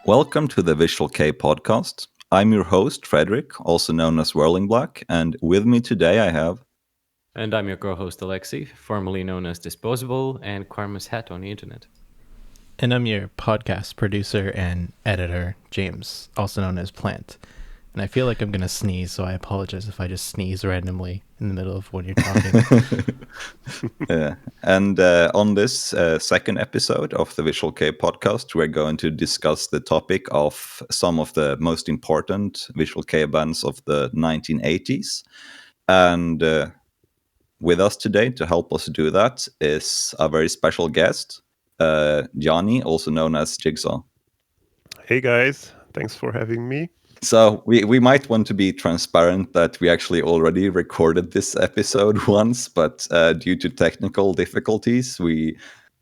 Welcome to the Visual Kei Podcast. I'm your host, Frederick, also known as Whirling Black, and with me today I have... And I'm your co-host Alexi, formerly known as Disposable and Karma's Hat on the internet. And I'm your podcast producer and editor, James, also known as Plant. And I feel like I'm going to sneeze, so I apologize if I just sneeze randomly in the middle of when you're talking. Yeah. And on this second episode of the Visual Kei Podcast, we're going to discuss the topic of some of the most important Visual Kei bands of the 1980s. And with us today to help us do that is a very special guest, Johnny, also known as Jigsaw. Hey guys, thanks for having me. So we might want to be transparent that we actually already recorded this episode once, but due to technical difficulties, we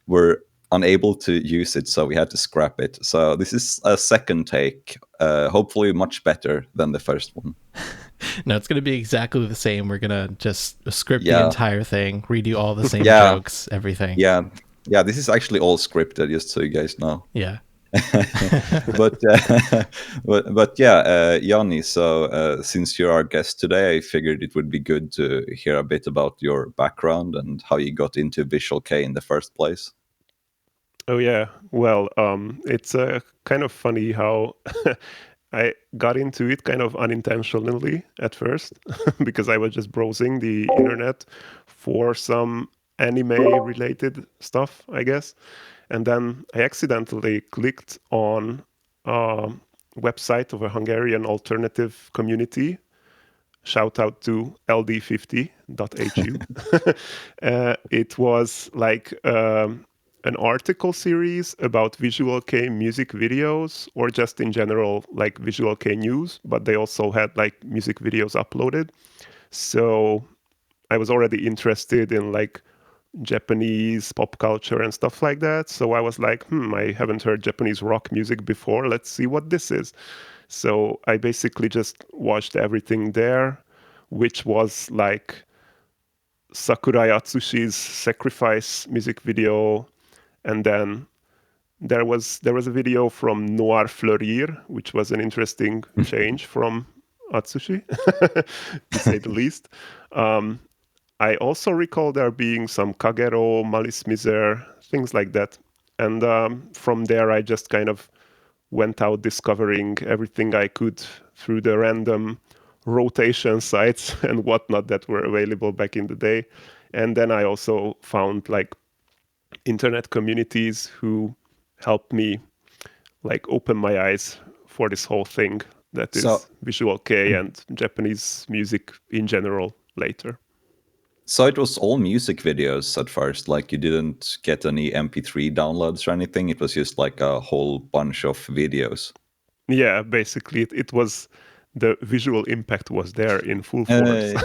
were unable to use it, so we had to scrap it. So this is a second take, hopefully much better than the first one. No, it's going to be exactly the same. We're going to just script the entire thing, redo all the same jokes, everything. Yeah, this is actually all scripted, just so you guys know. Yeah. but yeah, Yanni, so since you're our guest today, I figured it would be good to hear a bit about your background and how you got into Visual Kei in the first place. Oh yeah, well, it's kind of funny how I got into it kind of unintentionally at first because I was just browsing the internet for some anime-related stuff, I guess. And then I accidentally clicked on a website of a Hungarian alternative community. Shout out to ld50.hu. It was like an article series about Visual Kei music videos, or just in general, like Visual Kei news, but they also had like music videos uploaded. So I was already interested in like Japanese pop culture and stuff like that. So I was like, I haven't heard Japanese rock music before. Let's see what this is. So I basically just watched everything there, which was like Sakurai Atsushi's Sacrifice music video. And then there was a video from Noir Fleurir, which was an interesting change from Atsushi, to say the least. I also recall there being some Kagero, Malice Miser, things like that. And from there, I just kind of went out discovering everything I could through the random rotation sites and whatnot that were available back in the day. And then I also found like internet communities who helped me like open my eyes for this whole thing that is Visual Kei and Japanese music in general later. So it was all music videos at first, like you didn't get any MP3 downloads or anything. It was just like a whole bunch of videos. Yeah, basically it was, the visual impact was there in full force.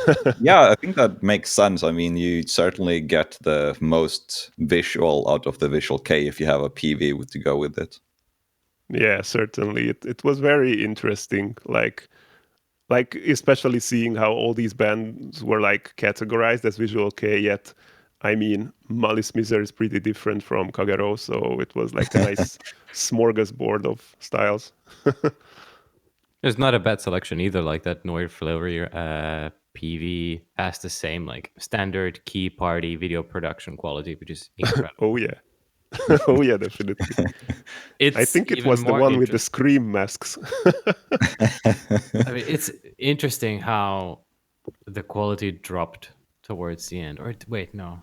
Yeah, I think that makes sense. I mean, you certainly get the most visual out of the Visual Kei if you have a PV to go with it. Yeah, certainly. It was very interesting, like especially seeing how all these bands were like categorized as Visual Kei, yet I mean Malice Miser is pretty different from Kagero, so it was like a nice smorgasbord of styles. There's not a bad selection either, like that Noir Fleurir PV has the same like standard key party video production quality, which is incredible. Oh yeah. Oh yeah, definitely. I think it was the one with the scream masks. I mean, it's interesting how the quality dropped towards the end. Or wait, no,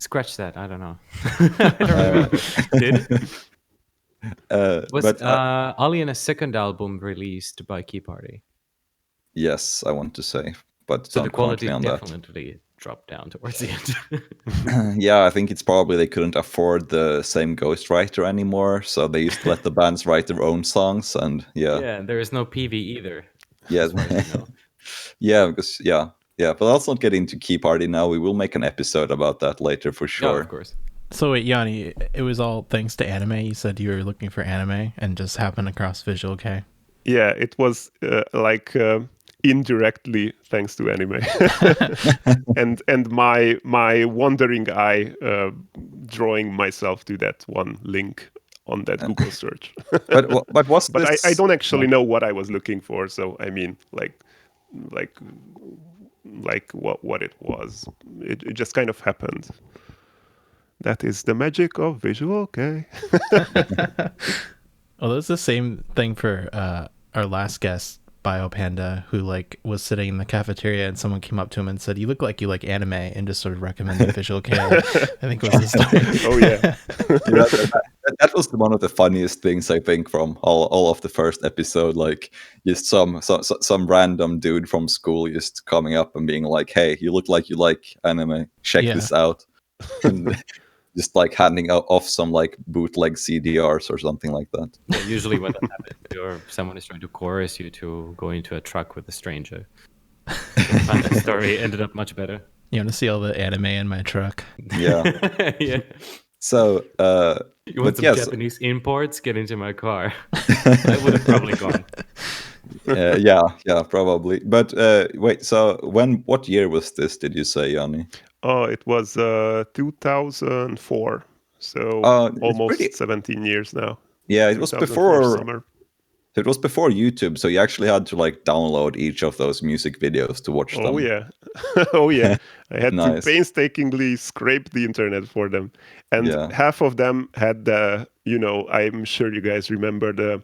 scratch that. I don't know. I don't remember. Did it? Was Alien a second album released by Key Party? Yes, I want to say, but so the quality definitely dropped down towards the end. Yeah, I think it's probably they couldn't afford the same ghostwriter anymore, so they used to let the bands write their own songs, and yeah, there is no PV either. Yeah, but let's not get into Key Party now. We will make an episode about that later for sure. Yeah, of course. So wait, Yanni, it was all thanks to anime. You said you were looking for anime and just happened across Visual Kei. Yeah, it was indirectly thanks to anime. and my wandering eye drawing myself to that one link on that Google search. but was But this? I don't actually know what I was looking for. So I mean, like what it was. It just kind of happened. That is the magic of Visual Kei. Well, that's the same thing for our last guest, BioPanda, who like was sitting in the cafeteria and someone came up to him and said, "You look like you like anime," and just sort of recommended Visual Kei. I think was the story. Oh yeah. That was one of the funniest things, I think, from all of the first episode. Like, just some random dude from school just coming up and being like, "Hey, you look like you like anime. Check Yeah. this out." And just like handing off some like bootleg CDRs or something like that. Yeah, usually when that happens, or someone is trying to coerce you to go into a truck with a stranger. I find that story ended up much better. You want to see all the anime in my truck? Yeah. Yeah. So, You want but some yes, Japanese imports? Get into my car. I would have probably gone. yeah, probably. But wait, so what year was this? Did you say, Yanni? Oh, it was 2004. So It's almost pretty. 17 years now. Yeah, it was 2004 before. summer. It was before YouTube, so you actually had to like download each of those music videos to watch them. Oh yeah. Oh yeah. I had to Nice. painstakingly scrape the internet for them. And Yeah. half of them had the, I'm sure you guys remember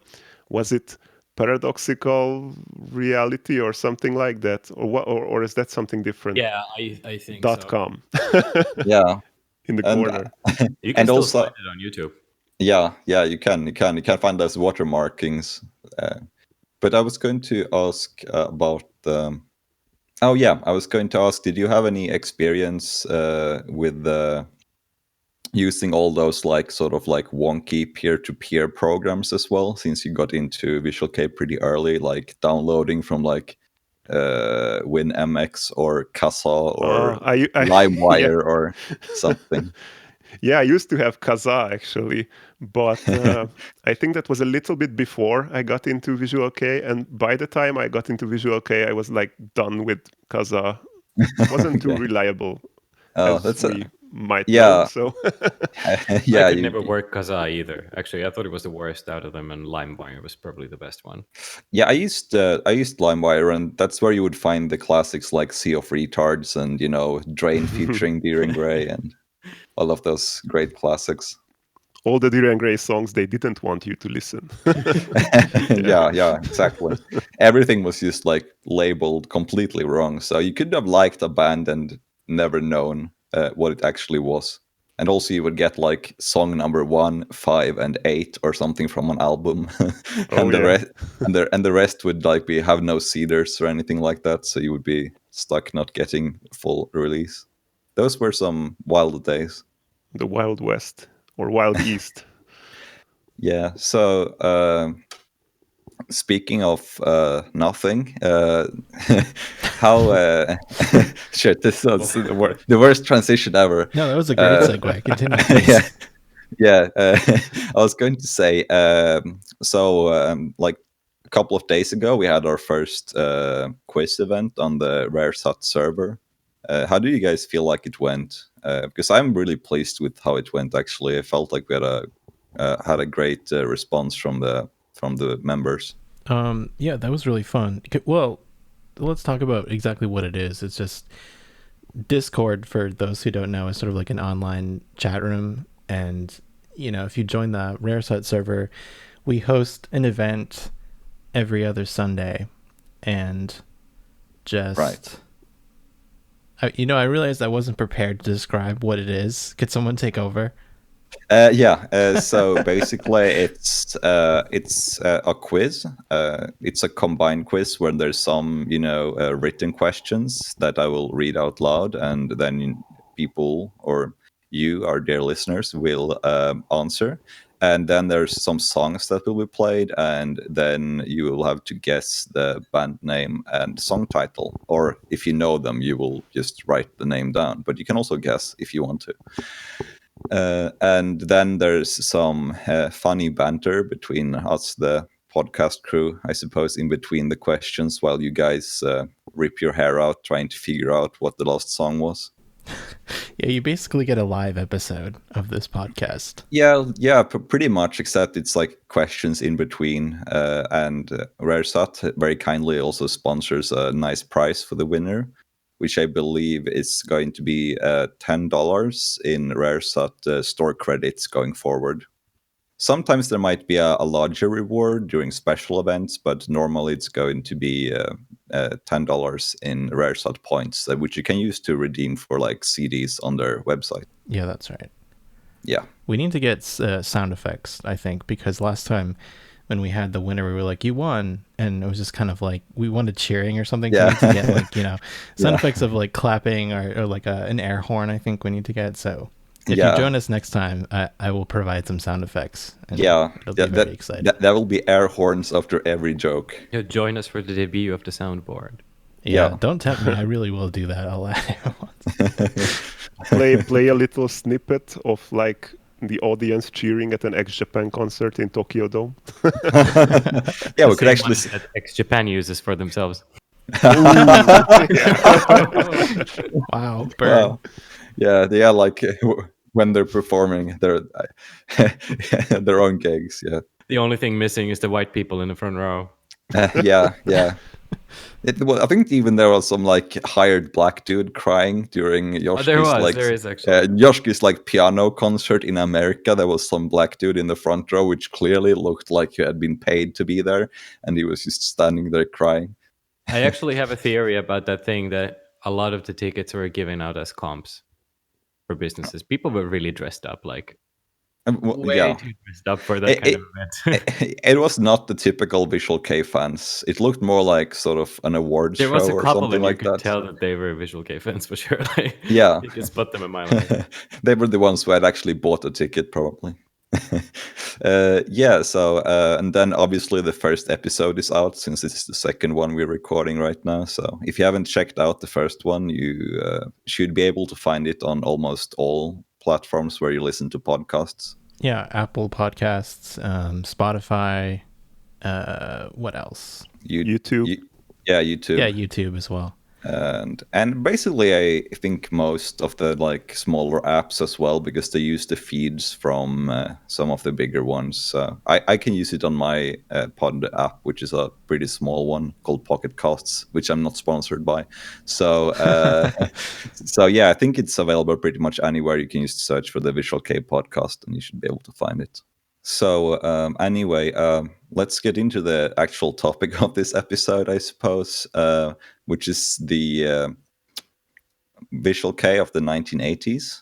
was it paradoxical reality or something like that? Or what or is that something different? Yeah, I think .com Yeah, in the and corner. You can and still also find it on YouTube. yeah, you can find those watermarkings. But I was going to ask about. Oh yeah, I was going to ask. Did you have any experience with using all those like sort of like wonky peer-to-peer programs as well? Since you got into Visual Kei pretty early, like downloading from like WinMX or Kazaa or LimeWire or something. Yeah, I used to have Kazaa actually, but I think that was a little bit before I got into Visual Kei, and by the time I got into Visual Kei, I was like done with Kazaa. It wasn't too reliable, Oh, as that's we might yeah. know. So Yeah, I could never work Kazaa either. Actually, I thought it was the worst out of them, and LimeWire was probably the best one. Yeah, I used LimeWire, and that's where you would find the classics like Sea of Retards and Drain featuring Deering Gray and all of those great classics. all the Deering Gray songs they didn't want you to listen. Yeah, exactly. Everything was just like labeled completely wrong, so you could have liked a band and never known what it actually was. And also, you would get like song number 1, 5, and 8 or something from an album, and the rest would like have no cedars or anything like that. So you would be stuck not getting full release. Those were some wild days. The Wild West or Wild East. Yeah. So speaking of nothing, how shit, this was the worst transition ever. No, that was a great segue. Continue, please. Yeah. I was going to say, like a couple of days ago, we had our first quiz event on the RareSat server. How do you guys feel like it went? Because I'm really pleased with how it went. Actually, I felt like we had a great response from the members. Yeah, that was really fun. Well, let's talk about exactly what it is. It's just Discord, for those who don't know, is sort of like an online chat room. And, if you join the RareSat server, we host an event every other Sunday. And just... Right. I realized I wasn't prepared to describe what it is. Could someone take over? So basically, it's a quiz. It's a combined quiz where there's some, written questions that I will read out loud, and then people or you, our dear listeners, will answer. And then there's some songs that will be played, and then you will have to guess the band name and song title. Or if you know them, you will just write the name down. But you can also guess if you want to. And then there's some funny banter between us, the podcast crew, I suppose, in between the questions, while you guys rip your hair out trying to figure out what the last song was. Yeah, you basically get a live episode of this podcast. Yeah, pretty much. Except it's like questions in between, and Raresat very kindly also sponsors a nice prize for the winner, which I believe is going to be $10 in Raresat store credits going forward. Sometimes there might be a larger reward during special events, but normally it's going to be $10 in Raresat points, which you can use to redeem for like CDs on their website. Yeah, that's right. Yeah. We need to get sound effects, I think, because last time when we had the winner, we were like, you won. And it was just kind of like, we wanted cheering or something. Yeah. We need to get like, sound Yeah. effects of like clapping or like an air horn, I think we need to get. So if Yeah. you join us next time, I will provide some sound effects. And Yeah, it'll be very exciting. That will be air horns after every joke. Join us for the debut of the soundboard. Yeah, don't tempt me. I really will do that. I'll add it once. Play a little snippet of like the audience cheering at an ex-Japan concert in Tokyo Dome. Yeah, we could actually. That ex-Japan uses for themselves. Wow, burn. Wow. Yeah, they are like when they're performing their their own gigs. Yeah, The only thing missing is the white people in the front row. yeah. Well, I think even there was some like hired black dude crying during Yoshki's there is actually. Yoshki's like piano concert in America. There was some black dude in the front row, which clearly looked like he had been paid to be there, and he was just standing there crying. I actually have a theory about that thing, that a lot of the tickets were given out as comps for businesses. People were really dressed up, like way too dressed up for that kind of event. It was not the typical Visual Kei fans. It looked more like sort of an awards There show was a or couple, something and like you could that. tell that they were Visual Kei fans for sure. Like, Yeah, you can spot them a mile away. They were the ones who had actually bought a ticket, probably. Yeah. So, and then obviously the first episode is out, since this is the second one we're recording right now. So, if you haven't checked out the first one, you should be able to find it on almost all platforms where you listen to podcasts. Yeah, Apple Podcasts, Spotify, what else? YouTube. YouTube. Yeah, YouTube as well. And basically, I think most of the like smaller apps as well, because they use the feeds from some of the bigger ones. So I can use it on my Pod app, which is a pretty small one called Pocket Casts, which I'm not sponsored by. So so yeah, I think it's available pretty much anywhere. You can just search for the Visual Kei Podcast, and you should be able to find it. So anyway, let's get into the actual topic of this episode, I suppose, which is the Visual Kei of the 1980s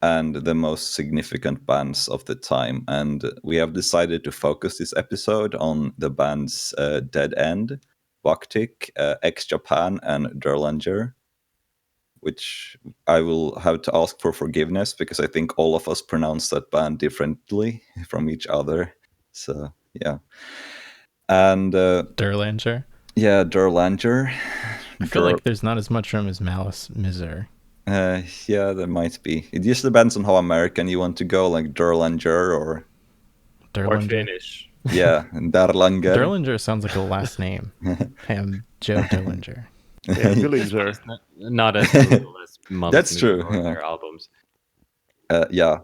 and the most significant bands of the time. And we have decided to focus this episode on the bands Dead End, Baktik, Ex-Japan, and Derlanger, which I will have to ask for forgiveness, because I think all of us pronounce that band differently from each other. So, yeah. And Derlanger. yeah, Derlanger. I feel like there's not as much room as Malice Miser. Yeah, there might be. It just depends on how American you want to go, like Derlanger or Derlanger. Finnish. yeah, Derlanger. Derlanger sounds like a last name. I am Joe Derlanger. Yeah, Villager. Not as brutal as Mother's That's true, Milk or yeah. their albums. Yeah,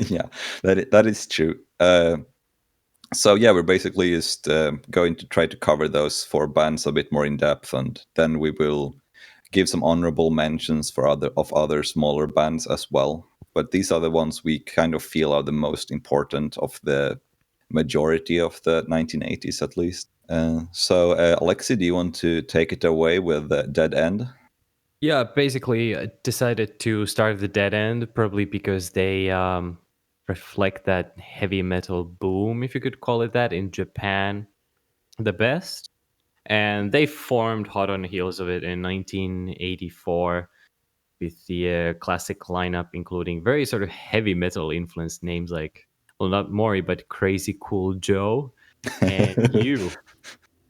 yeah, that is true. So yeah, we're basically just going to try to cover those four bands a bit more in depth, and then we will give some honorable mentions for other smaller bands as well. But these are the ones we kind of feel are the most important of the majority of the 1980s, at least. So Alexi, do you want to take it away with Dead End? Yeah, basically I decided to start the Dead End, probably because they reflect that heavy metal boom, if you could call it that, in Japan the best. And they formed hot on the heels of it in 1984 with the classic lineup, including very sort of heavy metal influenced names like, well, not Mori, but Crazy Cool Joe and you.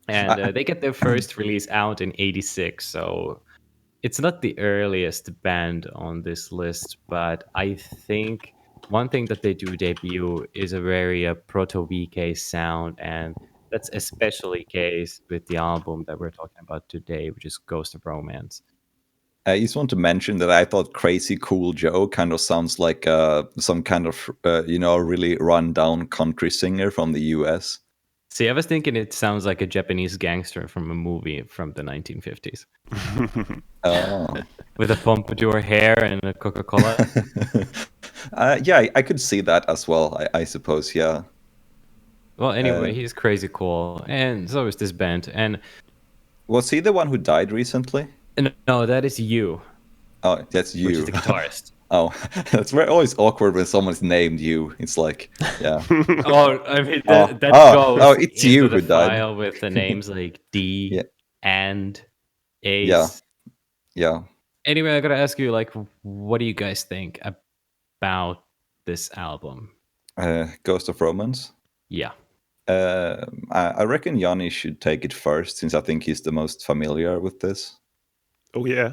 And they get their first release out in 86, so it's not the earliest band on this list, but I think one thing that they do debut is a very proto-VK sound, and that's especially case with the album that we're talking about today, which is Ghost of Romance. I just want to mention that I thought Crazy Cool Joe kind of sounds like some kind of, really run-down country singer from the US. See, I was thinking it sounds like a Japanese gangster from a movie from the 1950s. Oh. With a pompadour hair and a Coca-Cola. Yeah, I could see that as well, I suppose, yeah. Well, anyway, he's crazy cool. And so is this band. And Was he the one who died recently? no, that is you, Oh, that's you. which is the guitarist. Oh, it's very always awkward when someone's named you. It's like, yeah. Oh, I mean, Oh, that oh, goes it's into you the who died. file with the names like D Yeah. and Ace. Yeah. Yeah. Anyway, I gotta ask you, like, what do you guys think about this album? Ghost of Romance. Yeah. I reckon Yanni should take it first, since I think he's the most familiar with this. Oh yeah.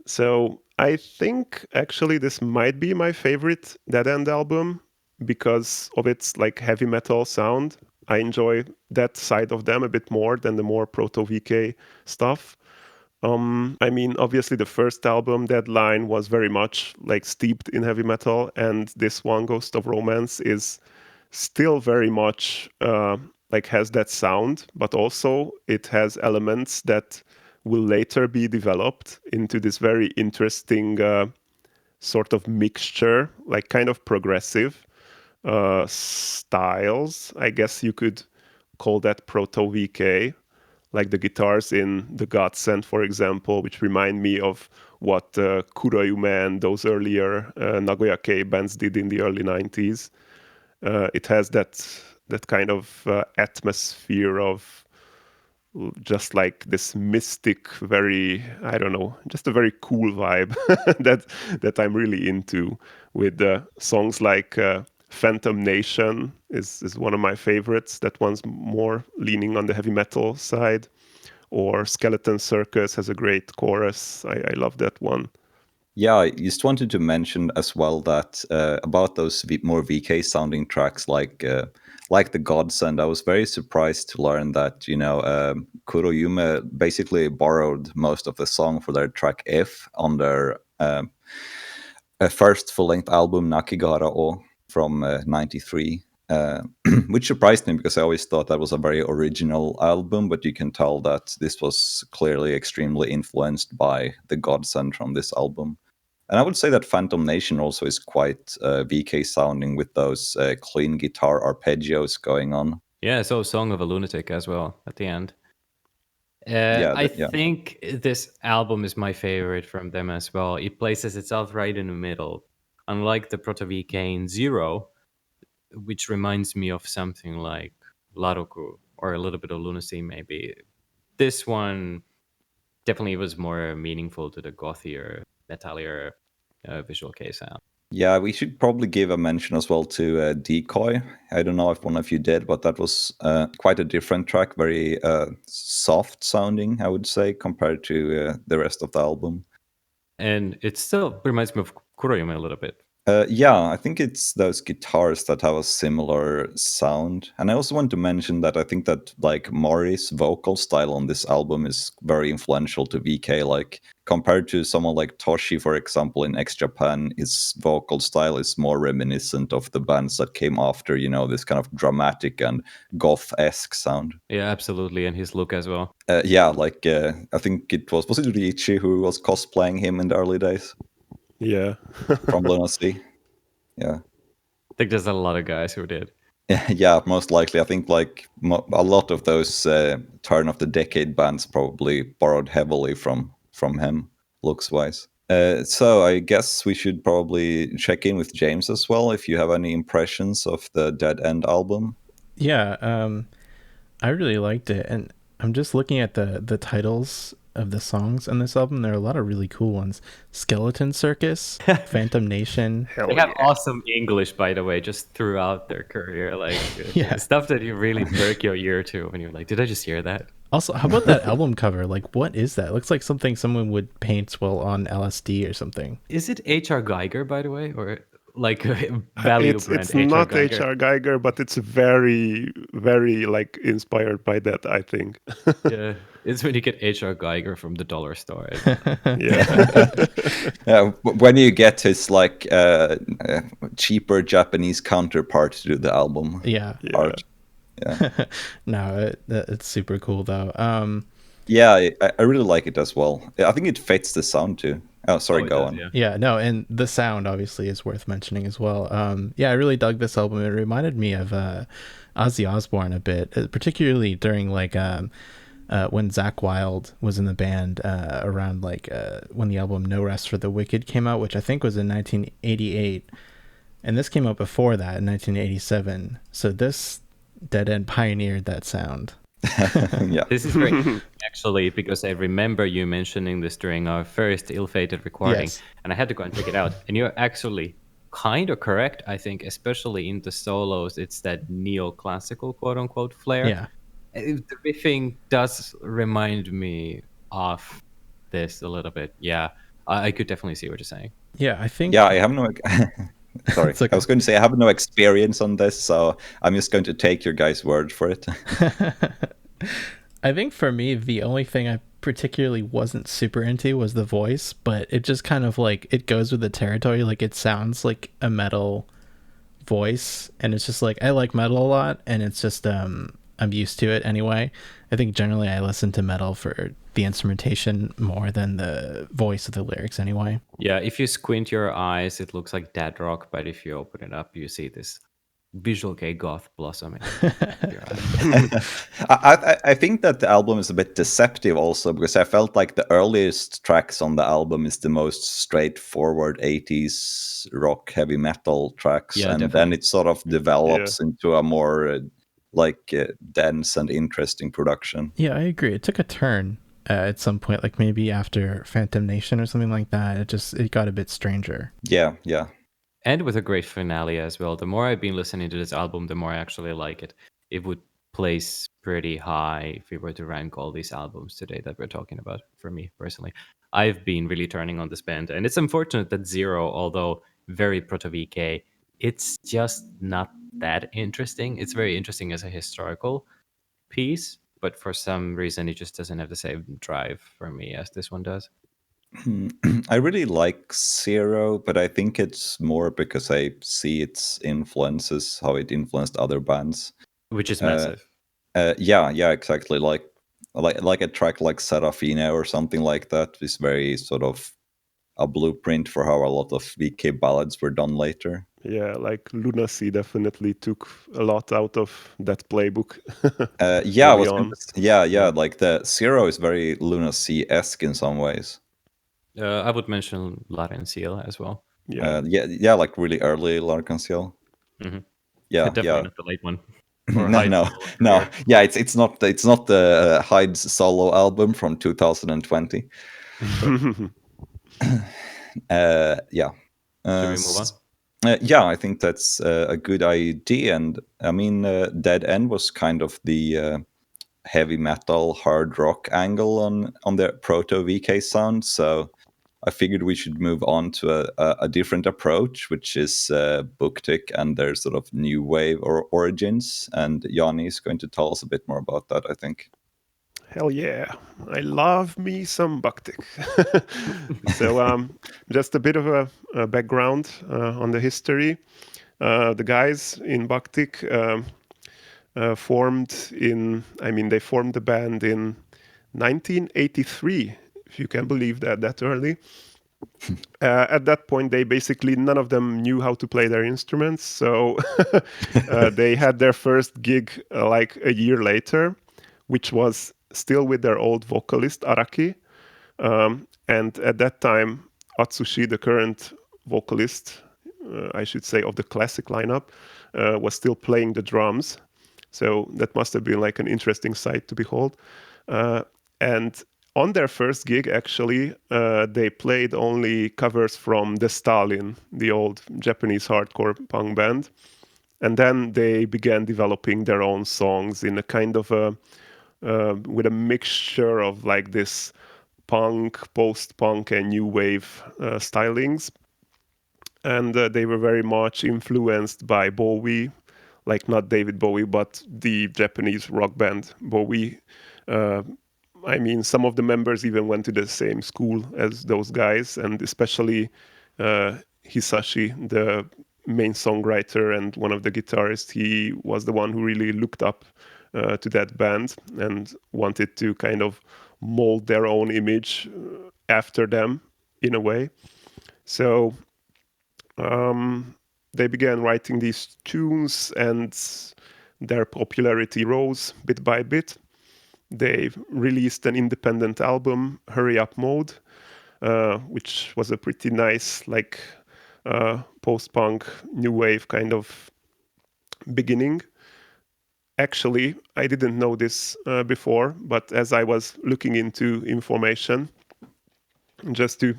So I think actually this might be my favorite Dead End album because of its like heavy metal sound. I enjoy that side of them a bit more than the more proto-VK stuff. I mean, obviously the first album, Deadline, was very much like steeped in heavy metal, and this one, Ghost of Romance, is still very much like has that sound, but also it has elements that will later be developed into this very interesting sort of mixture, like kind of progressive styles. I guess you could call that proto-VK, like the guitars in the Godsend, for example, which remind me of what Kuroyume and those earlier Nagoya Kei bands did in the early 90s. It has that kind of atmosphere of just this mystic, very, I don't know, just a very cool vibe that I'm really into, with songs like Phantom Nation is one of my favorites. That one's more leaning on the heavy metal side. Or Skeleton Circus has a great chorus. I love that one. Yeah, I just wanted to mention as well that about those more VK sounding tracks like the Godsend, I was very surprised to learn that Kuroyume basically borrowed most of the song for their track F on their first full-length album Nakigahara O from '93. Which surprised me because I always thought that was a very original album, but you can tell that this was clearly extremely influenced by the Godsend from this album. And I would say that Phantom Nation also is quite VK sounding with those clean guitar arpeggios going on. Yeah, so Song of a Lunatic as well at the end. Yeah, I yeah. think this album is my favorite from them as well. It places itself right in the middle. Unlike the proto-VK in Zero, which reminds me of something like Laroku or a little bit of Lunacy maybe. This one definitely was more meaningful to the gothier, metallier Visual Kei sound. Yeah, we should probably give a mention as well to Decoy. I don't know if one of you did, but that was quite a different track, very soft sounding, I would say, compared to the rest of the album. And it still reminds me of Kuroyume a little bit. Yeah, I think it's those guitars that have a similar sound. And I also want to mention that I think that like Mori's vocal style on this album is very influential to VK. Like compared to someone like Toshi, for example, in X Japan, his vocal style is more reminiscent of the bands that came after, this kind of dramatic and goth-esque sound. Yeah, absolutely. And his look as well. Yeah, like I think it was it Riichi who was cosplaying him in the early days? Yeah. From Lunacy. Yeah. I think there's a lot of guys who did. Yeah, most likely. I think like a lot of those turn of the decade bands probably borrowed heavily from him, looks wise. So I guess we should probably check in with James as well, if you have any impressions of the Dead End album. Yeah, I really liked it, and I'm just looking at the titles of the songs on this album. There are a lot of really cool ones. Skeleton Circus, Phantom Nation. They have awesome English, by the way, just throughout their career. Like Yeah. stuff that you really perk your ear to when you're like, did I just hear that? Also, how about that album cover? Like, what is that? It looks like something someone would paint while on LSD or something. Is it H.R. Geiger, by the way? Or like a value It's brand it's HR not Geiger. HR Geiger, but it's very very like inspired by that, I think. Yeah, it's when you get HR Geiger from the dollar store. Yeah. When you get his like cheaper Japanese counterpart to do the album Yeah. Yeah. art. No, it's super cool though. Yeah, I really like it as well. I think it fits the sound too. Oh, sorry, it go does, on. yeah. Yeah, no, and the sound obviously is worth mentioning as well. Yeah, I really dug this album. It reminded me of Ozzy Osbourne a bit, particularly during like when Zakk Wylde was in the band around like when the album No Rest for the Wicked came out, which I think was in 1988, and this came out before that in 1987. So this Dead End pioneered that sound. Yeah. This is great, actually, because I remember you mentioning this during our first ill-fated recording, Yes. and I had to go and check it out. And you're actually kind of correct, I think, especially in the solos. It's that neoclassical, quote-unquote, flair. Yeah. The riffing does remind me of this a little bit. Yeah, I could definitely see what you're saying. Yeah, I think. Yeah, I have no. Sorry, It's okay. I was going to say I have no experience on this, so I'm just going to take your guys' word for it. I think for me, the only thing I particularly wasn't super into was the voice, but it just kind of like it goes with the territory. Like it sounds like a metal voice, and it's just like I like metal a lot, and it's just I'm used to it anyway. I think generally I listen to metal for the instrumentation more than the voice of the lyrics anyway. Yeah, if you squint your eyes, it looks like dad rock, but if you open it up, you see this Visual Kei goth blossoming. Your eyes. I think that the album is a bit deceptive also because I felt like the earliest tracks on the album is the most straightforward 80s rock heavy metal tracks, Yeah, and then definitely. it sort of develops into a more dense and interesting production. Yeah, I agree. It took a turn at some point, like maybe after Phantom Nation or something like that. It got a bit stranger. Yeah. And with a great finale as well. The more I've been listening to this album, the more I actually like it. It would place pretty high if we were to rank all these albums today that we're talking about, for me personally. I've been really turning on this band, and it's unfortunate that Zero, although very proto-VK, it's just not that interesting. It's very interesting as a historical piece, but for some reason it just doesn't have the same drive for me as this one does. I really like Zero, but I think it's more because I see its influences, how it influenced other bands. Which is massive. Yeah, exactly. Like a track like Serafina or something like that is very sort of a blueprint for how a lot of VK ballads were done later. Yeah, like Lunacy definitely took a lot out of that playbook. Yeah, early on. yeah. Like the Zero is very Lunacy-esque in some ways. I would mention L'Arc-en-Ciel as well. Yeah. Like really early L'Arc-en-Ciel. Mhm. Yeah, Definitely not the late one. No. Yeah, it's not the Hyde's solo album from 2020. Yeah. Should we move on? Yeah, I think that's a good idea. And I mean, Dead End was kind of the heavy metal, hard rock angle on the proto-VK sound. So I figured we should move on to a different approach, which is Booktick and their sort of new wave or origins. And Yanni is going to tell us a bit more about that, I think. Hell yeah. I love me some Buktik. So just a bit of a background on the history. The guys in Buktik they formed the band in 1983, if you can believe that early. At that point, none of them knew how to play their instruments, so they had their first gig like a year later, which was still with their old vocalist Araki. And at that time, Atsushi, the current vocalist, I should say, of the classic lineup, was still playing the drums. So that must have been like an interesting sight to behold. And on their first gig, actually, they played only covers from The Stalin, the old Japanese hardcore punk band. And then they began developing their own songs in a kind of with a mixture of like this punk, post-punk, and new wave stylings. and they were very much influenced by Bowie, like not David Bowie, but the Japanese rock band Bowie. I mean, some of the members even went to the same school as those guys, and especially Hisashi, the main songwriter and one of the guitarists, he was the one who really looked up to that band and wanted to kind of mold their own image after them in a way. So they began writing these tunes, and their popularity rose bit by bit. They released an independent album, Hurry Up Mode, which was a pretty nice, like, post-punk, new wave kind of beginning. Actually, I didn't know this before, but as I was looking into information, just to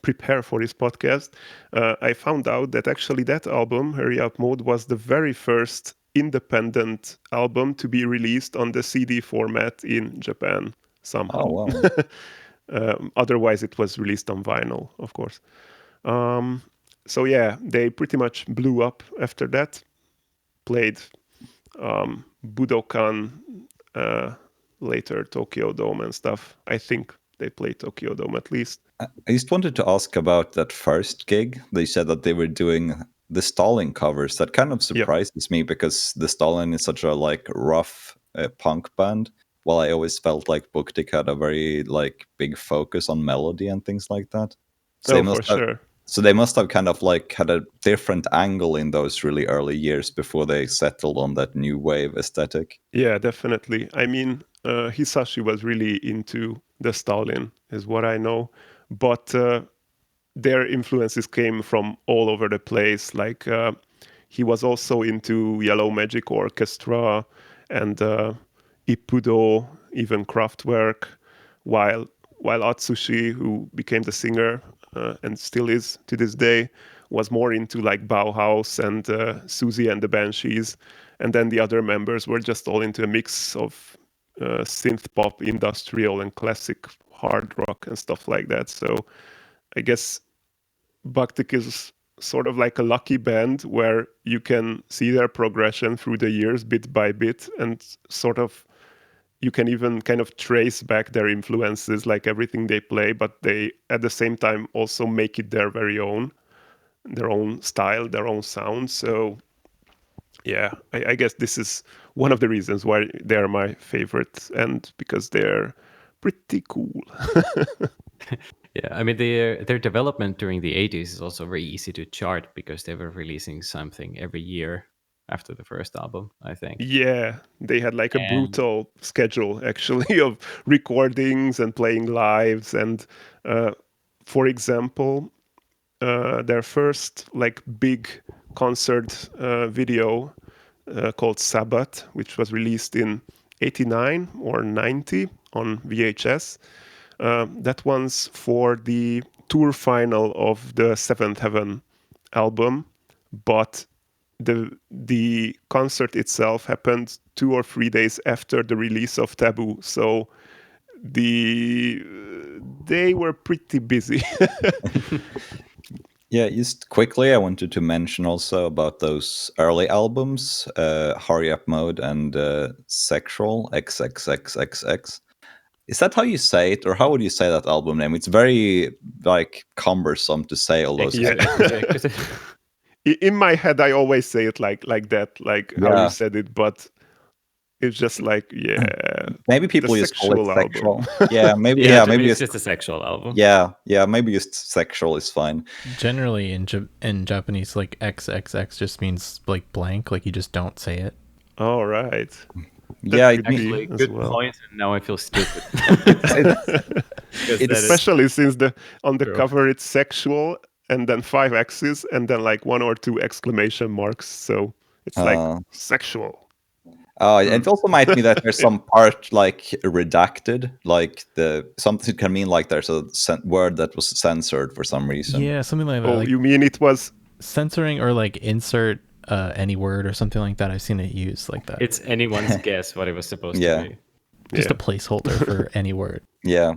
prepare for this podcast, I found out that actually that album, Hurry Up Mode, was the very first independent album to be released on the CD format in Japan somehow. Oh, wow. Otherwise, it was released on vinyl, of course. So yeah, they pretty much blew up after that. Played Budokan, later Tokyo Dome and stuff. I think they played Tokyo Dome at least. I just wanted to ask about that first gig. They said that they were doing the Stalin covers. That kind of surprises me because the Stalin is such a like rough punk band. While I always felt like Buktik had a very like big focus on melody and things like that. So they must have kind of like had a different angle in those really early years before they settled on that new wave aesthetic. Yeah, definitely. I mean, Hisashi was really into the Stalin, is what I know. But their influences came from all over the place. Like, he was also into Yellow Magic Orchestra and Ippudo, even Kraftwerk, while Atsushi, who became the singer and still is to this day, was more into like Bauhaus and Susie and the Banshees. And then the other members were just all into a mix of synth pop, industrial, and classic hard rock and stuff like that. So I guess Buktik is sort of like a lucky band where you can see their progression through the years bit by bit, and sort of you can even kind of trace back their influences, like everything they play, but they at the same time also make it their very own, their own style, their own sound. So yeah, I guess this is one of the reasons why they're my favorite, and because they're pretty cool. Yeah, I mean their development during the 80s is also very easy to chart because they were releasing something every year after the first album, I think. Yeah, they had like a brutal schedule actually of recordings and playing lives. And for example, their first like big concert video called Sabbath, which was released in 89 or 90 on VHS. That one's for the tour final of the Seventh Heaven album, but the concert itself happened 2 or 3 days after the release of Taboo. So they were pretty busy. Yeah, just quickly, I wanted to mention also about those early albums, Hurry Up Mode and Sexual, XXXXX. Is that how you say it, or how would you say that album name? It's very like cumbersome to say all those. Yeah. In my head, I always say it like that, like how you said it, but it's just like, yeah. Maybe people just call it sexual. Yeah, maybe maybe it's just a sexual album. Yeah, maybe just sexual is fine. Generally in Japanese, like XXX just means like blank, like you just don't say it. All right. Yeah, actually good point. And now I feel stupid. It's especially since on the cover it's sexual and then 5 X's and then like 1 or 2 exclamation marks. So it's like sexual. It also might be that there's some part like redacted, like something can mean like there's a word that was censored for some reason. Yeah, something like that. Oh, like you mean it was censoring or like insert any word or something like that. I've seen it used like that. It's anyone's guess what it was supposed to be. Just a placeholder for any word. Yeah.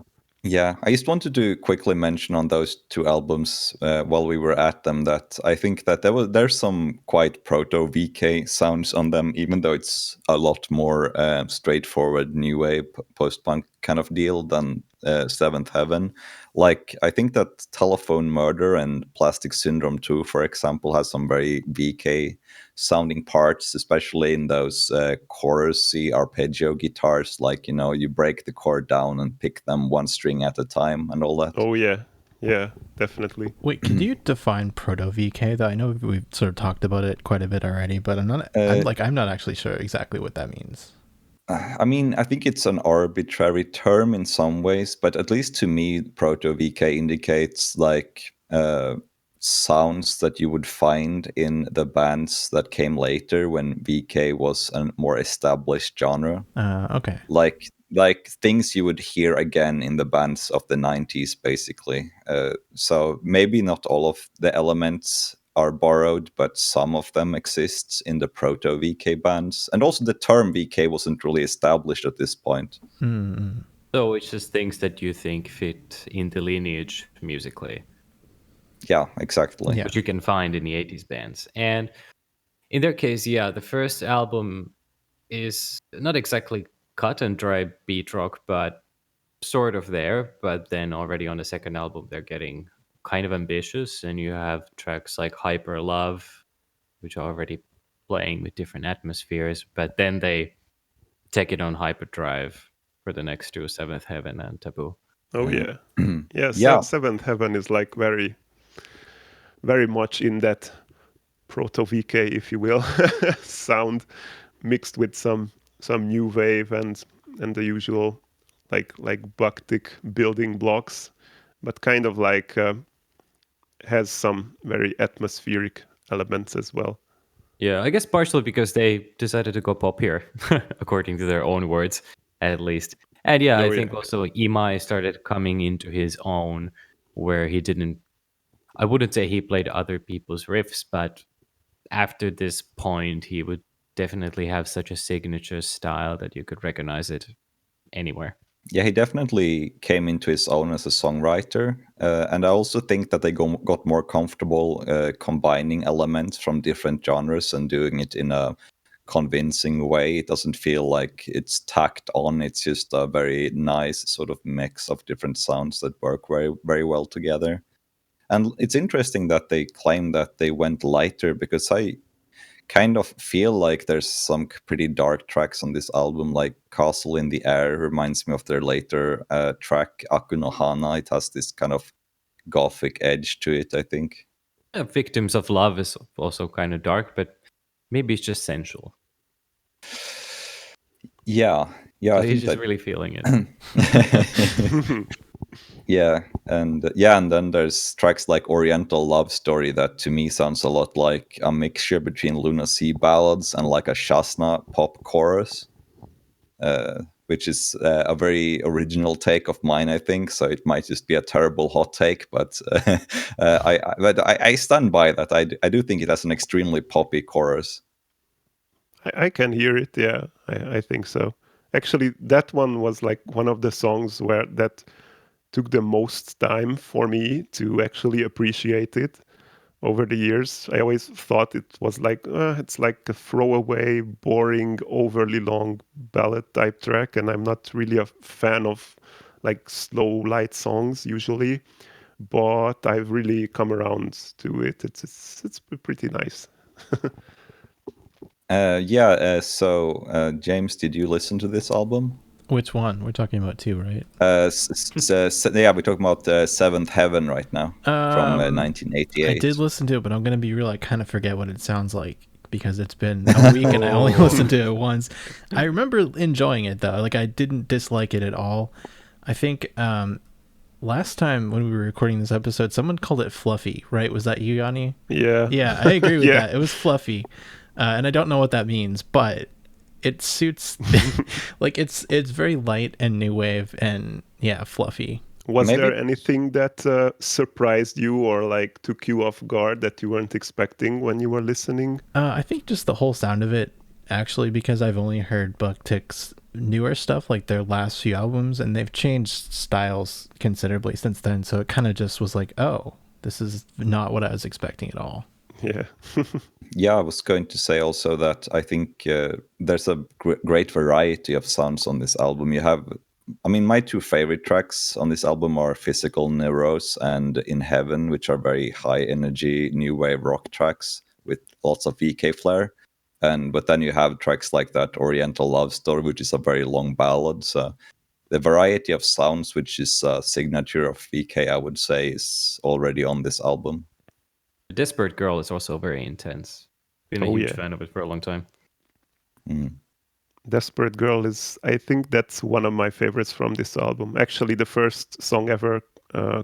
Yeah, I just wanted to quickly mention on those two albums while we were at them that I think that there's some quite proto-VK sounds on them, even though it's a lot more straightforward new wave post-punk kind of deal than Seventh Heaven. Like I think that Telephone Murder and Plastic Syndrome 2, for example, has some very VK sounding parts, especially in those chorusy arpeggio guitars. Like, you know, you break the chord down and pick them one string at a time and all that. Oh yeah, definitely. Wait, could you define proto-VK though? I know we've sort of talked about it quite a bit already, but I'm not actually sure exactly what that means. I mean, I think it's an arbitrary term in some ways, but at least to me, proto-VK indicates like sounds that you would find in the bands that came later when VK was a more established genre. Okay. Like things you would hear again in the bands of the 90s, basically. So maybe not all of the elements are borrowed, but some of them exist in the proto-VK bands. And also the term VK wasn't really established at this point. Mm-hmm. So it's just things that you think fit in the lineage musically. Yeah, exactly. Yeah. Which you can find in the 80s bands. And in their case, yeah, the first album is not exactly cut and dry beat rock, but sort of there. But then already on the second album, they're getting kind of ambitious. And you have tracks like Hyper Love, which are already playing with different atmospheres. But then they take it on hyperdrive for the next two, Seventh Heaven and Taboo. Oh yeah, Yeah. Seventh Heaven is like very, very much in that proto-VK, if you will, sound mixed with some new wave and the usual like Bactic building blocks, but kind of like has some very atmospheric elements as well. Yeah, I guess partially because they decided to go pop here, according to their own words, at least. And yeah, I think also Imai started coming into his own, where he didn't. I wouldn't say he played other people's riffs, but after this point, he would definitely have such a signature style that you could recognize it anywhere. Yeah, he definitely came into his own as a songwriter. And I also think that they got more comfortable combining elements from different genres and doing it in a convincing way. It doesn't feel like it's tacked on. It's just a very nice sort of mix of different sounds that work very, very well together. And it's interesting that they claim that they went lighter, because I kind of feel like there's some pretty dark tracks on this album, like Castle in the Air reminds me of their later track Aku no Hana. It has this kind of gothic edge to it, I think. Victims of Love is also kind of dark, but maybe it's just sensual. Yeah, So I he's think just really feeling it. and then there's tracks like Oriental Love Story that to me sounds a lot like a mixture between Luna Sea ballads and like a Shasna pop chorus, which is a very original take of mine, I think. So it might just be a terrible hot take, but I stand by that. I do think it has an extremely poppy chorus. I can hear it. Yeah, I think so. Actually, that one was like one of the songs where that took the most time for me to actually appreciate it over the years. I always thought it was like, it's like a throwaway, boring, overly long ballad type track. And I'm not really a fan of like slow, light songs usually. But I've really come around to it. It's pretty nice. So James, did you listen to this album? Which one? We're talking about two, right? We're talking about Seventh Heaven right now from 1988. I did listen to it, but I'm gonna be real. I kind of forget what it sounds like because it's been a week and I only listened to it once. I remember enjoying it though. Like I didn't dislike it at all. I think last time when we were recording this episode, someone called it fluffy, right? Was that you, Yanni? Yeah. Yeah, I agree with that. It was fluffy, and I don't know what that means, but it suits. Like it's very light and new wave and fluffy. Was there anything that surprised you or like took you off guard that you weren't expecting when you were listening? I think just the whole sound of it, actually, because I've only heard Bactic's newer stuff, like their last few albums, and they've changed styles considerably since then. So it kind of just was like, oh, this is not what I was expecting at all. Yeah. Yeah, I was going to say also that I think there's a great variety of sounds on this album. You have, I mean, my two favorite tracks on this album are Physical Neuros and In Heaven, which are very high energy new wave rock tracks with lots of VK flair. But then you have tracks like that Oriental Love Story, which is a very long ballad. So the variety of sounds, which is a signature of VK, I would say, is already on this album. Desperate Girl is also very intense. Been a huge fan of it for a long time. Desperate Girl is, I think that's one of my favorites from this album. Actually, the first song ever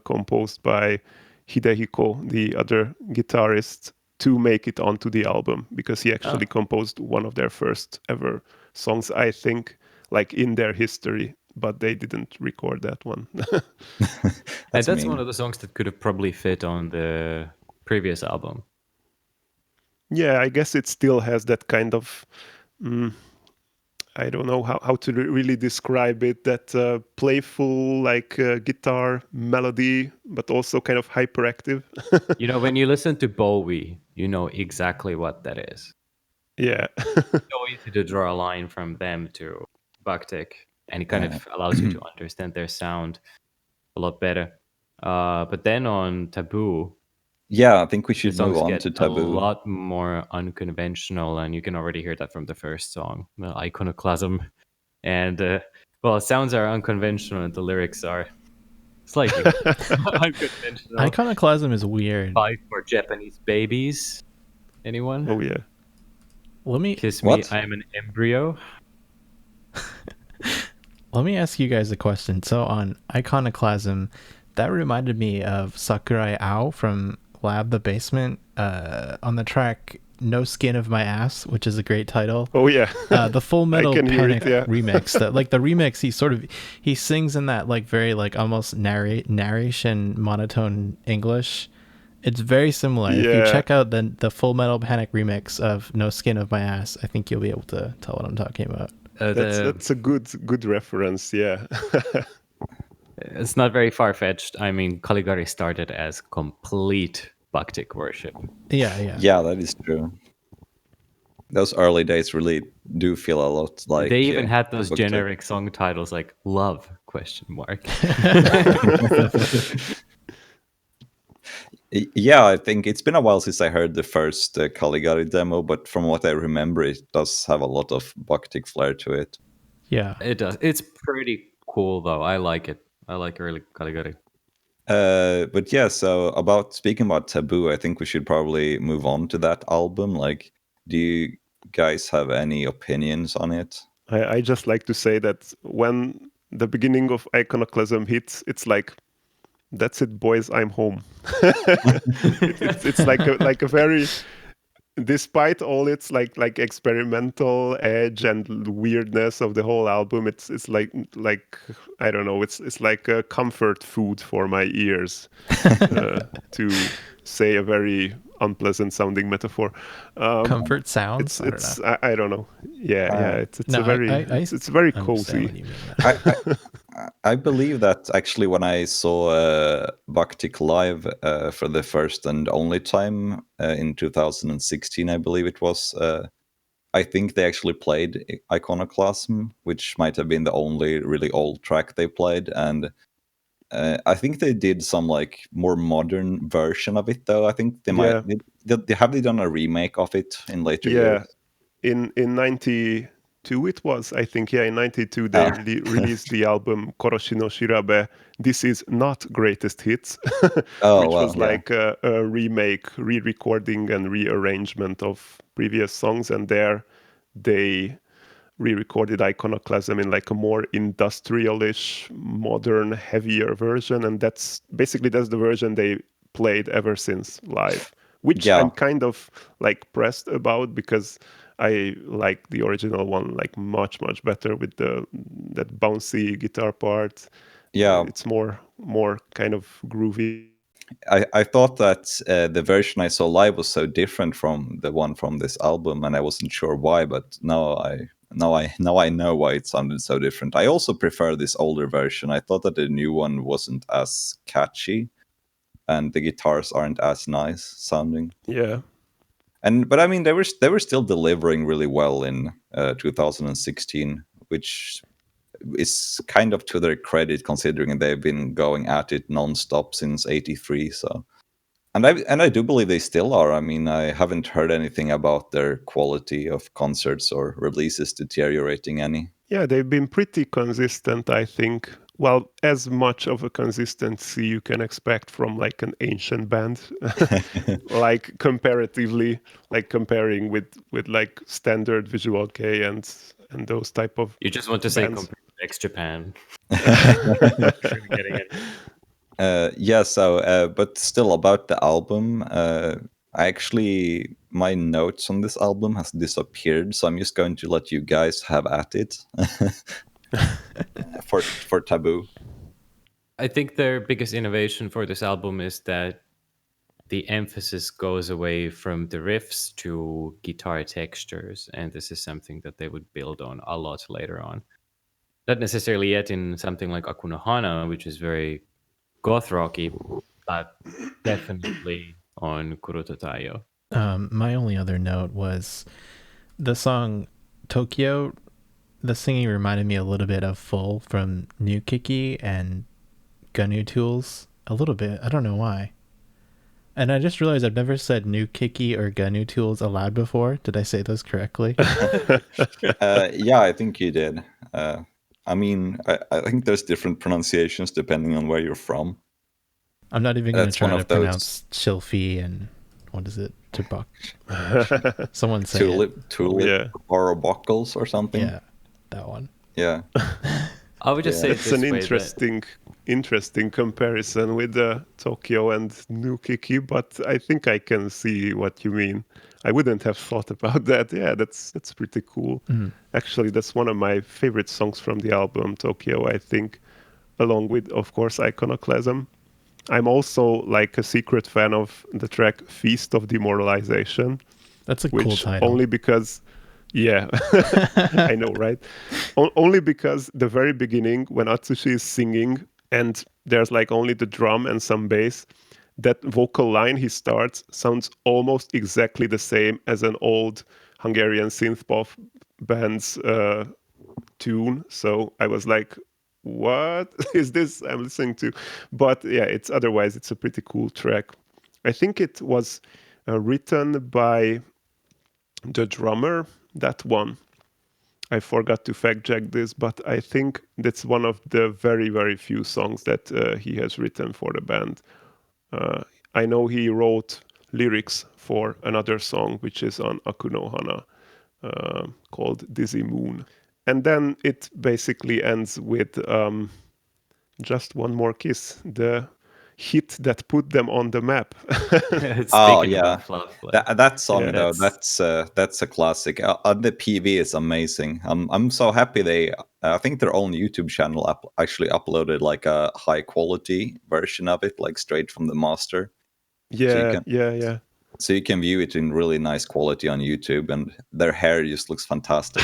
composed by Hidehiko, the other guitarist, to make it onto the album, because he actually composed one of their first ever songs, I think, like in their history, but they didn't record that one. And that's one of the songs that could have probably fit on the previous album. Yeah, I guess it still has that kind of I don't know how to really describe it, that playful like guitar melody, but also kind of hyperactive. You know, when you listen to Bowie, you know exactly what that is. Yeah. So easy to draw a line from them to Bactic, and it kind of allows you to understand their sound a lot better. But then on Taboo, yeah, I think we should the songs move on get to Taboo. a lot more unconventional, and you can already hear that from the first song, Iconoclasm. And well, sounds are unconventional, and the lyrics are slightly unconventional. Iconoclasm is weird. Fight for Japanese babies. Anyone? Oh yeah. Let me Kiss What? me, I am an embryo. Let me ask you guys a question. So on Iconoclasm, that reminded me of Sakurai Ao from Lab the Basement on the track No Skin of My Ass, which is a great title. Oh yeah. The Full Metal can hear Panic it, yeah. remix. That like the remix, he sings in that like very like almost narration monotone English. It's very similar. If you Yeah. check out the Full Metal Panic remix of No Skin of My Ass, I think you'll be able to tell what I'm talking about. That's a good reference, yeah. It's not very far-fetched. I mean, Caligari started as complete Bactic worship. Yeah. Yeah, that is true. Those early days really do feel a lot like They even had those Bactic. generic song titles like "Love?" question mark. Yeah, I think it's been a while since I heard the first Caligari demo, but from what I remember, it does have a lot of Bactic flair to it. Yeah. It does. It's pretty cool though. I like it. I like early Caligari. But yeah, so speaking about Taboo, I think we should probably move on to that album. Like, do you guys have any opinions on it? I just like to say that when the beginning of Iconoclasm hits, it's like, that's it, boys, I'm home. It's like a very, despite all its like experimental edge and weirdness of the whole album, it's like I don't know, it's like a comfort food for my ears, to say a very unpleasant sounding metaphor. Comfort sounds. I don't know. Yeah, it's No, a very it's very understand cozy. what you mean. I believe that actually when I saw Bactic live for the first and only time in 2016, I believe it was, I think they actually played Iconoclasm, which might have been the only really old track they played. And I think they did some like more modern version of it, though. I think they might. Have they done a remake of it in later years? In 92 it was, I think. Yeah, in 92 they released the album Koroshi no Shirabe. This is not greatest hits, which was like a remake, re-recording and rearrangement of previous songs, and there they re-recorded Iconoclasm in like a more industrial-ish, modern, heavier version, and that's the version they played ever since live, which I'm kind of like pressed about, because I like the original one like much better with that bouncy guitar part. Yeah, it's more kind of groovy. I thought that the version I saw live was so different from the one from this album, and I wasn't sure why. But now I know why it sounded so different. I also prefer this older version. I thought that the new one wasn't as catchy, and the guitars aren't as nice sounding. Yeah. But I mean, they were still delivering really well in 2016, which is kind of to their credit, considering they've been going at it nonstop since '83. So, and I do believe they still are. I mean, I haven't heard anything about their quality of concerts or releases deteriorating any. Yeah, they've been pretty consistent, I think. Well, as much of a consistency you can expect from like an ancient band, like comparatively, like comparing with like standard Visual Kei and those type of. You just want to say bands. compared to X Japan. Getting it. Yeah. So, but still about the album, my notes on this album has disappeared, so I'm just going to let you guys have at it for Taboo. I think their biggest innovation for this album is that the emphasis goes away from the riffs to guitar textures, and this is something that they would build on a lot later on. Not necessarily yet in something like Akunohana, which is very goth rocky, but definitely on Kuroto Taiyo. My only other note was the song Tokyo. The singing reminded me a little bit of Full from New Kiki and Gnu Tools. A little bit. I don't know why. And I just realized I've never said New Kiki or Gnu Tools aloud before. Did I say those correctly? Yeah, I think you did. I mean, I think there's different pronunciations depending on where you're from. I'm not even going to That's try one to of those- pronounce Chilfi and what is it? Tubak. Someone say Tulip, Yeah. or buckles or it. something. Yeah, that one. Yeah. I would just say It's this an way, that- interesting comparison with Tokyo and New Kiki, but I think I can see what you mean. I wouldn't have thought about that. Yeah, that's pretty cool. Actually, that's one of my favorite songs from the album, Tokyo, I think, along with, of course, Iconoclasm. I'm also like a secret fan of the track Feast of Demoralization, That's a which cool title. only because, yeah, I know, right? Only because the very beginning, when Atsushi is singing and there's like only the drum and some bass, that vocal line he starts sounds almost exactly the same as an old Hungarian synth-pop band's tune. So I was like, what is this I'm listening to? But yeah, it's a pretty cool track. I think it was written by the drummer, that one. I forgot to fact check this, but I think that's one of the very, very few songs that he has written for the band. I know he wrote lyrics for another song, which is on Akunohana, called Dizzy Moon. And then it basically ends with Just One More Kiss, the hit that put them on the map. Oh, Speaking yeah. of fluff, like, That song Yeah, though, that's a classic. The PV is amazing. I'm so happy I think their own YouTube channel actually uploaded like a high quality version of it, like straight from the master. yeah, can- So you can view it in really nice quality on YouTube, and their hair just looks fantastic.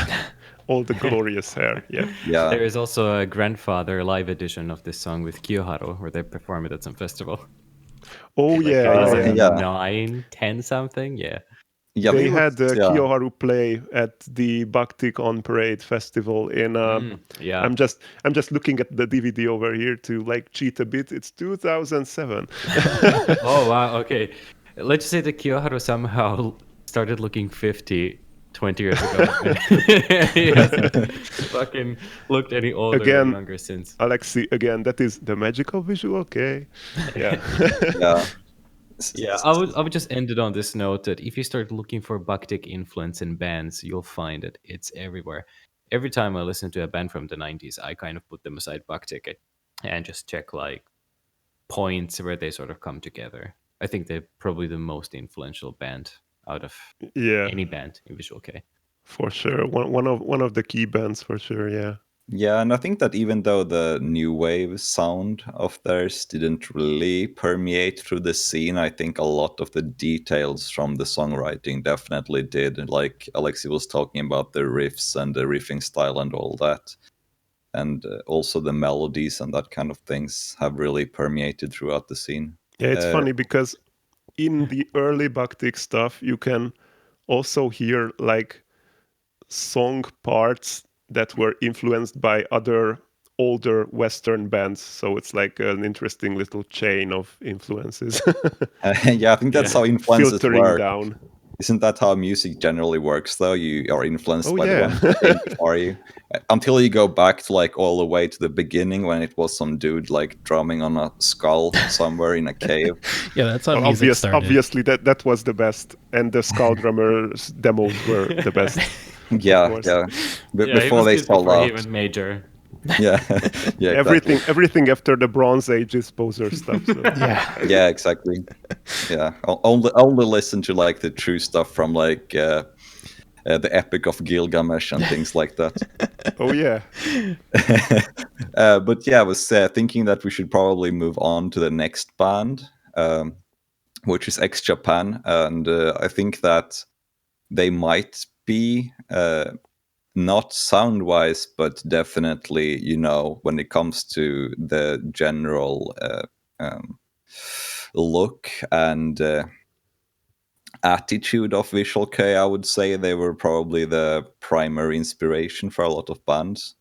All the glorious hair. Yeah. Yeah. there is also a grandfather live edition of this song with Kiyoharu, where they perform it at some festival. Oh, Like yeah. 2009, 10 something, yeah. Yeah, They it was- had Kiyoharu play at the Bhaktik on Parade festival in. Yeah. I'm just looking at the DVD over here to like cheat a bit. It's 2007. Oh wow, okay. Let's just say that Kiyoharu somehow started looking 50 20 years ago. He hasn't fucking looked any older Again, or younger since. Alexi, again, that is the magical Visual Kei. Yeah. yeah. Yeah, I would just end it on this note that if you start looking for Bhaktik influence in bands, you'll find it. It's everywhere. Every time I listen to a band from the 90s, I kind of put them aside Bhaktik and just check like points where they sort of come together. I think they're probably the most influential band out of Yeah, any band in Visual Kei. for sure. One of the key bands for sure. Yeah. Yeah, and I think that even though the new wave sound of theirs didn't really permeate through the scene, I think a lot of the details from the songwriting definitely did. Like Alexi was talking about the riffs and the riffing style and all that. And also the melodies and that kind of things have really permeated throughout the scene. Yeah, it's funny because in the early Bhaktik stuff, you can also hear like song parts that were influenced by other older Western bands. So it's like an interesting little chain of influences Yeah, I think that's how influences filtering work. down. Isn't that how music generally works, though? You are influenced Oh, by the yeah. one that came before you. Until you go back to like all the way to the beginning when it was some dude like drumming on a skull somewhere in a cave. Yeah, that's how music started. Obviously, that was the best. And the Skull Drummer's demos were the best. Yeah, course. yeah. Yeah, Before they sold before he out. went major. Yeah, yeah, exactly. Everything after the Bronze Age is poser stuff. So. Yeah. Yeah, exactly. Yeah, only listen to like the true stuff from like the Epic of Gilgamesh and things like that. Oh yeah. But yeah, I was thinking that we should probably move on to the next band, which is X Japan, and I think that they might be not sound wise, but definitely, when it comes to the general look and attitude of Visual Kei, I would say they were probably the primary inspiration for a lot of bands.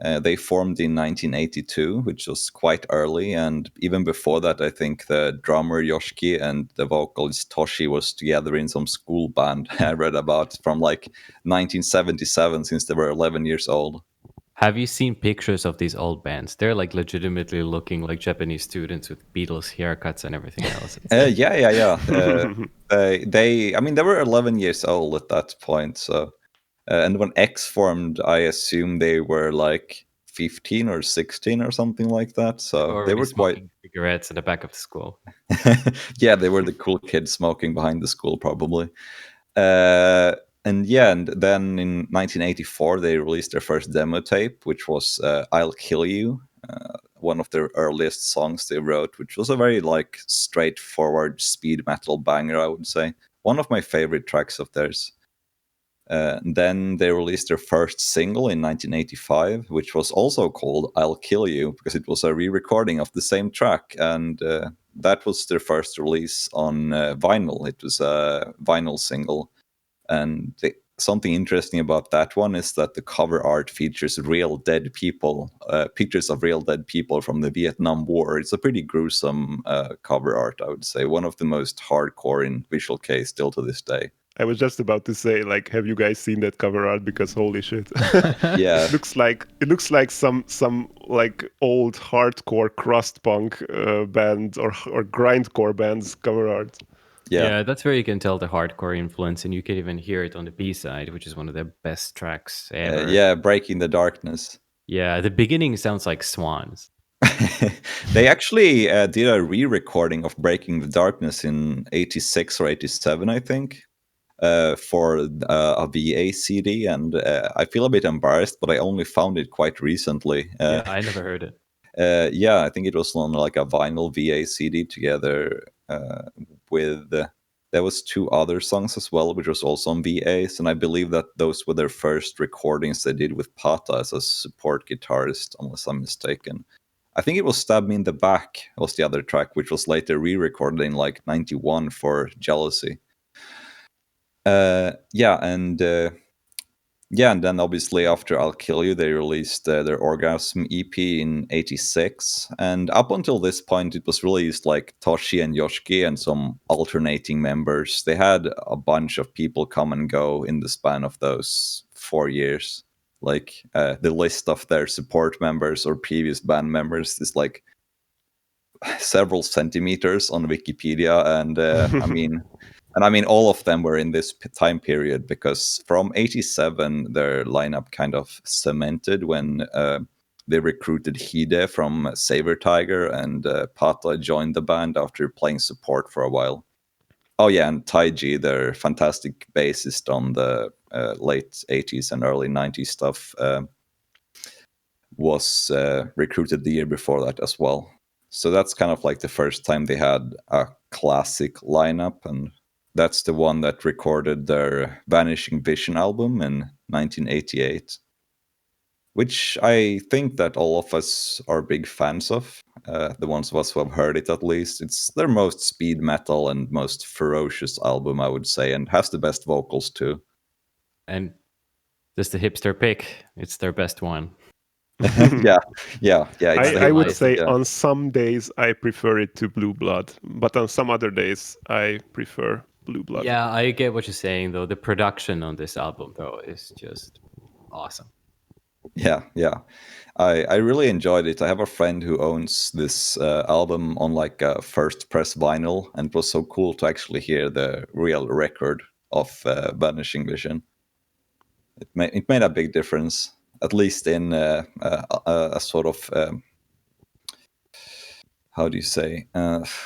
They formed in 1982, which was quite early, and even before that, I think the drummer Yoshiki and the vocalist Toshi was together in some school band I read about from like 1977, since they were 11 years old. Have you seen pictures of these old bands? They're like legitimately looking like Japanese students with Beatles haircuts and everything else. Yeah. They were 11 years old at that point, so. And when X formed, I assume they were like 15 or 16 or something like that. So they were smoking cigarettes in the back of the school. Yeah, they were the cool kids smoking behind the school, probably. And then in 1984, they released their first demo tape, which was I'll Kill You, one of their earliest songs they wrote, which was a very like straightforward speed metal banger, I would say. One of my favorite tracks of theirs. Then they released their first single in 1985, which was also called I'll Kill You, because it was a re-recording of the same track. And that was their first release on vinyl. It was a vinyl single. And something interesting about that one is that the cover art features real dead people, pictures of real dead people from the Vietnam War. It's a pretty gruesome cover art, I would say. One of the most hardcore in Visual Kei still to this day. I was just about to say, like, have you guys seen that cover art? Because holy shit. Yeah. It looks like some like old hardcore crust punk band or grindcore band's cover art. Yeah, that's where you can tell the hardcore influence, and you can even hear it on the B-side, which is one of their best tracks ever. Breaking the Darkness. Yeah, the beginning sounds like Swans. They actually did a re-recording of Breaking the Darkness in 86 or 87, I think. For a VA CD, and I feel a bit embarrassed, but I only found it quite recently. Yeah, I never heard it. I think it was on like a vinyl VA CD together with. There was two other songs as well, which was also on VAs, and I believe that those were their first recordings they did with Pata as a support guitarist, unless I'm mistaken. I think it was Stab Me in the Back was the other track, which was later re-recorded in like 91 for Jealousy. And then obviously after I'll Kill You, they released their Orgasm EP in 86. And up until this point, it was released like Toshi and Yoshiki and some alternating members. They had a bunch of people come and go in the span of those 4 years. Like the list of their support members or previous band members is like several centimeters on Wikipedia. And I mean, all of them were in this time period, because from 87, their lineup kind of cemented when they recruited Hide from Saber Tiger, and Pata joined the band after playing support for a while. Oh, yeah, and Taiji, their fantastic bassist on the late 80s and early 90s stuff, was recruited the year before that as well. So that's kind of like the first time they had a classic lineup, and that's the one that recorded their Vanishing Vision album in 1988, which I think that all of us are big fans of. The ones of us who have heard it, at least. It's their most speed metal and most ferocious album, I would say, and has the best vocals too. And just the hipster pick, it's their best one. yeah. I would say yeah. on some days I prefer it to Blue Blood, but on some other days I prefer Blue Blood. Yeah, I get what you're saying, though. The production on this album, though, is just awesome. Yeah. I really enjoyed it. I have a friend who owns this album on like a first press vinyl, and it was so cool to actually hear the real record of Vanishing Vision. It made a big difference, at least in a sort of how do you say?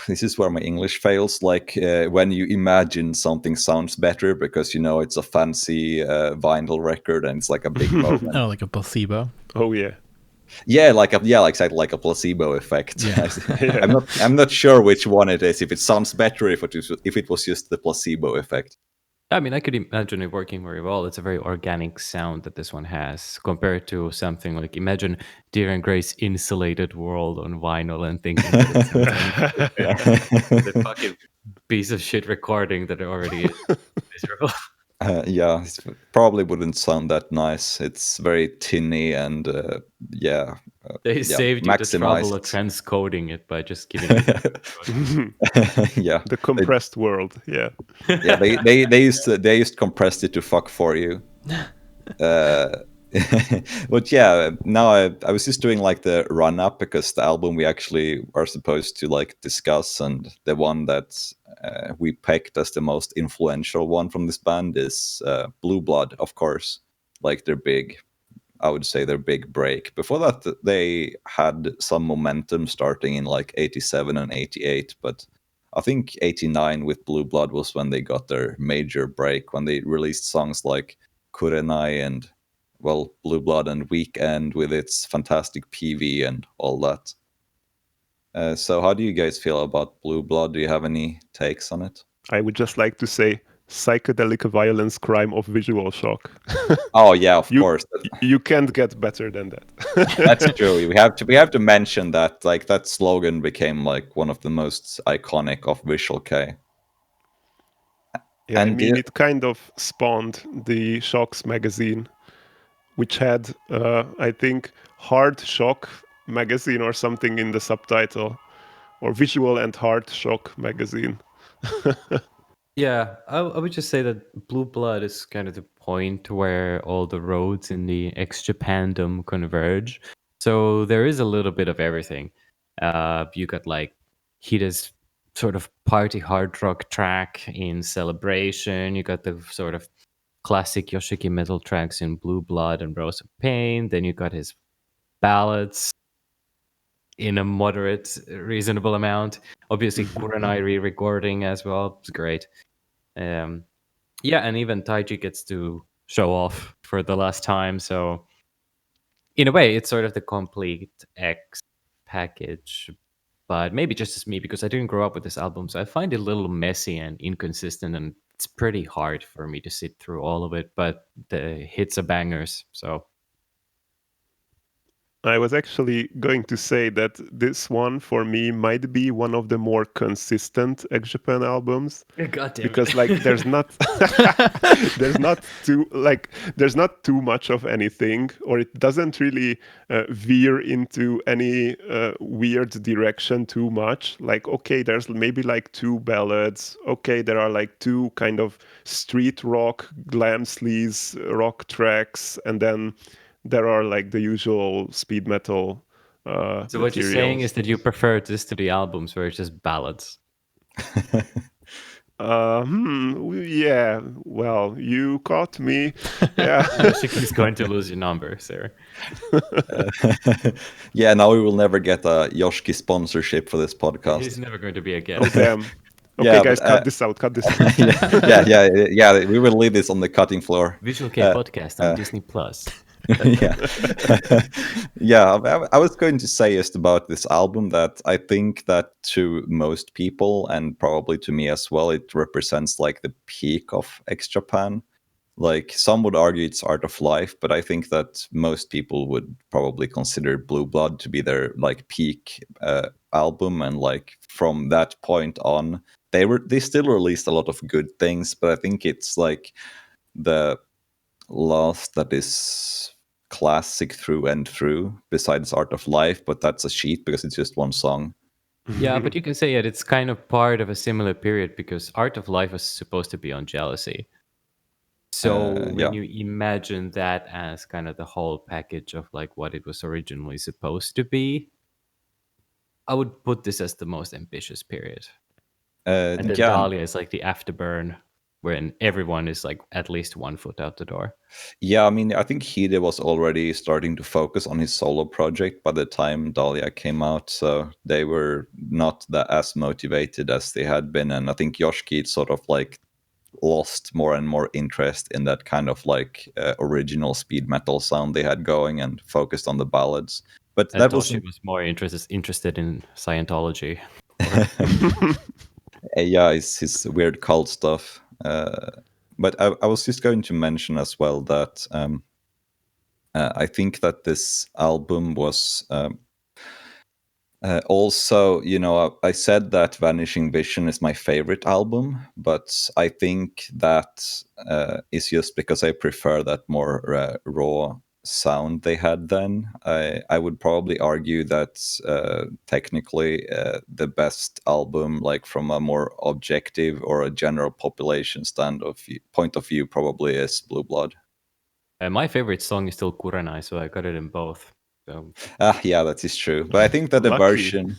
This is where my English fails. Like when you imagine something sounds better because you know it's a fancy vinyl record and it's like a big moment. Oh, like a placebo. Oh yeah. Yeah, exactly, like a placebo effect. Yeah. I'm not sure which one it is. If it sounds better, if it was just the placebo effect. I mean, I could imagine it working very well. It's a very organic sound that this one has compared to something like, imagine Dear and Gray's Insulated World on vinyl and thinking that it's the fucking piece of shit recording that already is miserable. Yeah, it probably wouldn't sound that nice. It's very tinny and They saved you the trouble of transcoding it by just giving it. Yeah, the compressed world. Yeah. Yeah, they used compressed it to fuck for you. But yeah, now I was just doing like the run up because the album we actually are supposed to like discuss, and the one that we picked as the most influential one from this band is Blue Blood, of course. Like I would say their big break. Before that, they had some momentum starting in like 87 and 88, but I think 89 with Blue Blood was when they got their major break, when they released songs like Kurenai and, well, Blue Blood and Weekend with its fantastic PV and all that. So how do you guys feel about Blue Blood? Do you have any takes on it? I would just like to say psychedelic violence crime of visual shock. Oh yeah, of course. You can't get better than that. That's true. We have to mention that, like, that slogan became like one of the most iconic of Visual Kei. Yeah, and I mean, it kind of spawned the Shocks magazine, which had, I think, Hard Shock magazine or something in the subtitle, or Visual and Hard Shock magazine. Yeah, I would just say that Blue Blood is kind of the point where all the roads in the ex-Japandom converge. So there is a little bit of everything. You got like Hida's sort of party hard rock track in Celebration. You got the sort of classic Yoshiki metal tracks in Blue Blood and Rose of Pain. Then you got his ballads in a moderate, reasonable amount. Obviously, Kurenai re-recording as well. It's great. Yeah, and even Taiji gets to show off for the last time. So, in a way, it's sort of the complete X package. But maybe just as me, because I didn't grow up with this album, so I find it a little messy and inconsistent, and it's pretty hard for me to sit through all of it. But the hits are bangers, so. I was actually going to say that this one for me might be one of the more consistent X-Japan albums. God damn because it. like there's not too much of anything, or it doesn't really veer into any weird direction too much. Like, okay, there's maybe like 2 ballads. Okay, there are like 2 kind of street rock, glam sleaze rock tracks, and then there are like the usual speed metal So what you're saying is that you prefer this to the albums where it's just ballads? Yeah, well, you caught me. Yeah. She's going to lose your number, sir. Yeah, now we will never get a Yoshiki sponsorship for this podcast. He's never going to be a guest. Oh, damn. Okay, Yeah, guys, but, cut this out. yeah, we will leave this on the cutting floor. Visual Kei Podcast on Disney Plus. Yeah. Yeah, I was going to say just about this album that I think that to most people, and probably to me as well, it represents like the peak of X Japan. Like some would argue it's Art of Life, but I think that most people would probably consider Blue Blood to be their like peak album, and like from that point on, they still released a lot of good things, but I think it's like the last that is classic through and through, besides Art of Life, but that's a cheat because it's just one song. Yeah, but you can say that it's kind of part of a similar period because Art of Life was supposed to be on Jealousy. So Yeah. when you imagine that as kind of the whole package of like what it was originally supposed to be, I would put this as the most ambitious period. And then Yeah, Dahlia is like the afterburn when everyone is like at least 1 foot out the door. yeah. I mean, I think Hide was already starting to focus on his solo project by the time Dahlia came out, so they were not that as motivated as they had been. And I think Josh Keats sort of like lost more and more interest in that kind of like original speed metal sound they had going and focused on the ballads. But And that Toshi was more interested in Scientology. yeah, it's his weird cult stuff. But I was just going to mention as well that I think that this album was also, you know, I said that Vanishing Vision is my favorite album, but I think that is just because I prefer that more raw sound they had then. I would probably argue that technically the best album, like from a more objective or a general population point of view, probably is Blue Blood. My favorite song is still Kurenai, so I got it in both. So Yeah, that is true. But I think that the Lucky.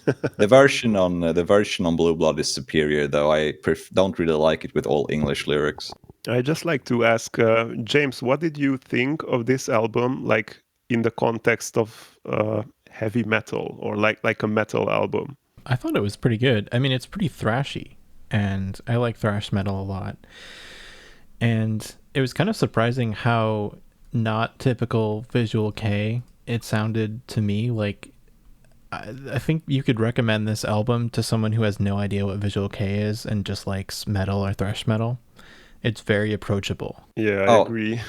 version on Blue Blood is superior, though. I don't really like it with all English lyrics. I just like to ask James, what did you think of this album, like in the context of heavy metal or like a metal album? I thought it was pretty good. I mean, it's pretty thrashy, and I like thrash metal a lot. And it was kind of surprising how not typical Visual Kei it sounded to me. Like, I think you could recommend this album to someone who has no idea what Visual Kei is and just likes metal or thrash metal. It's very approachable. Yeah, I Oh. agree.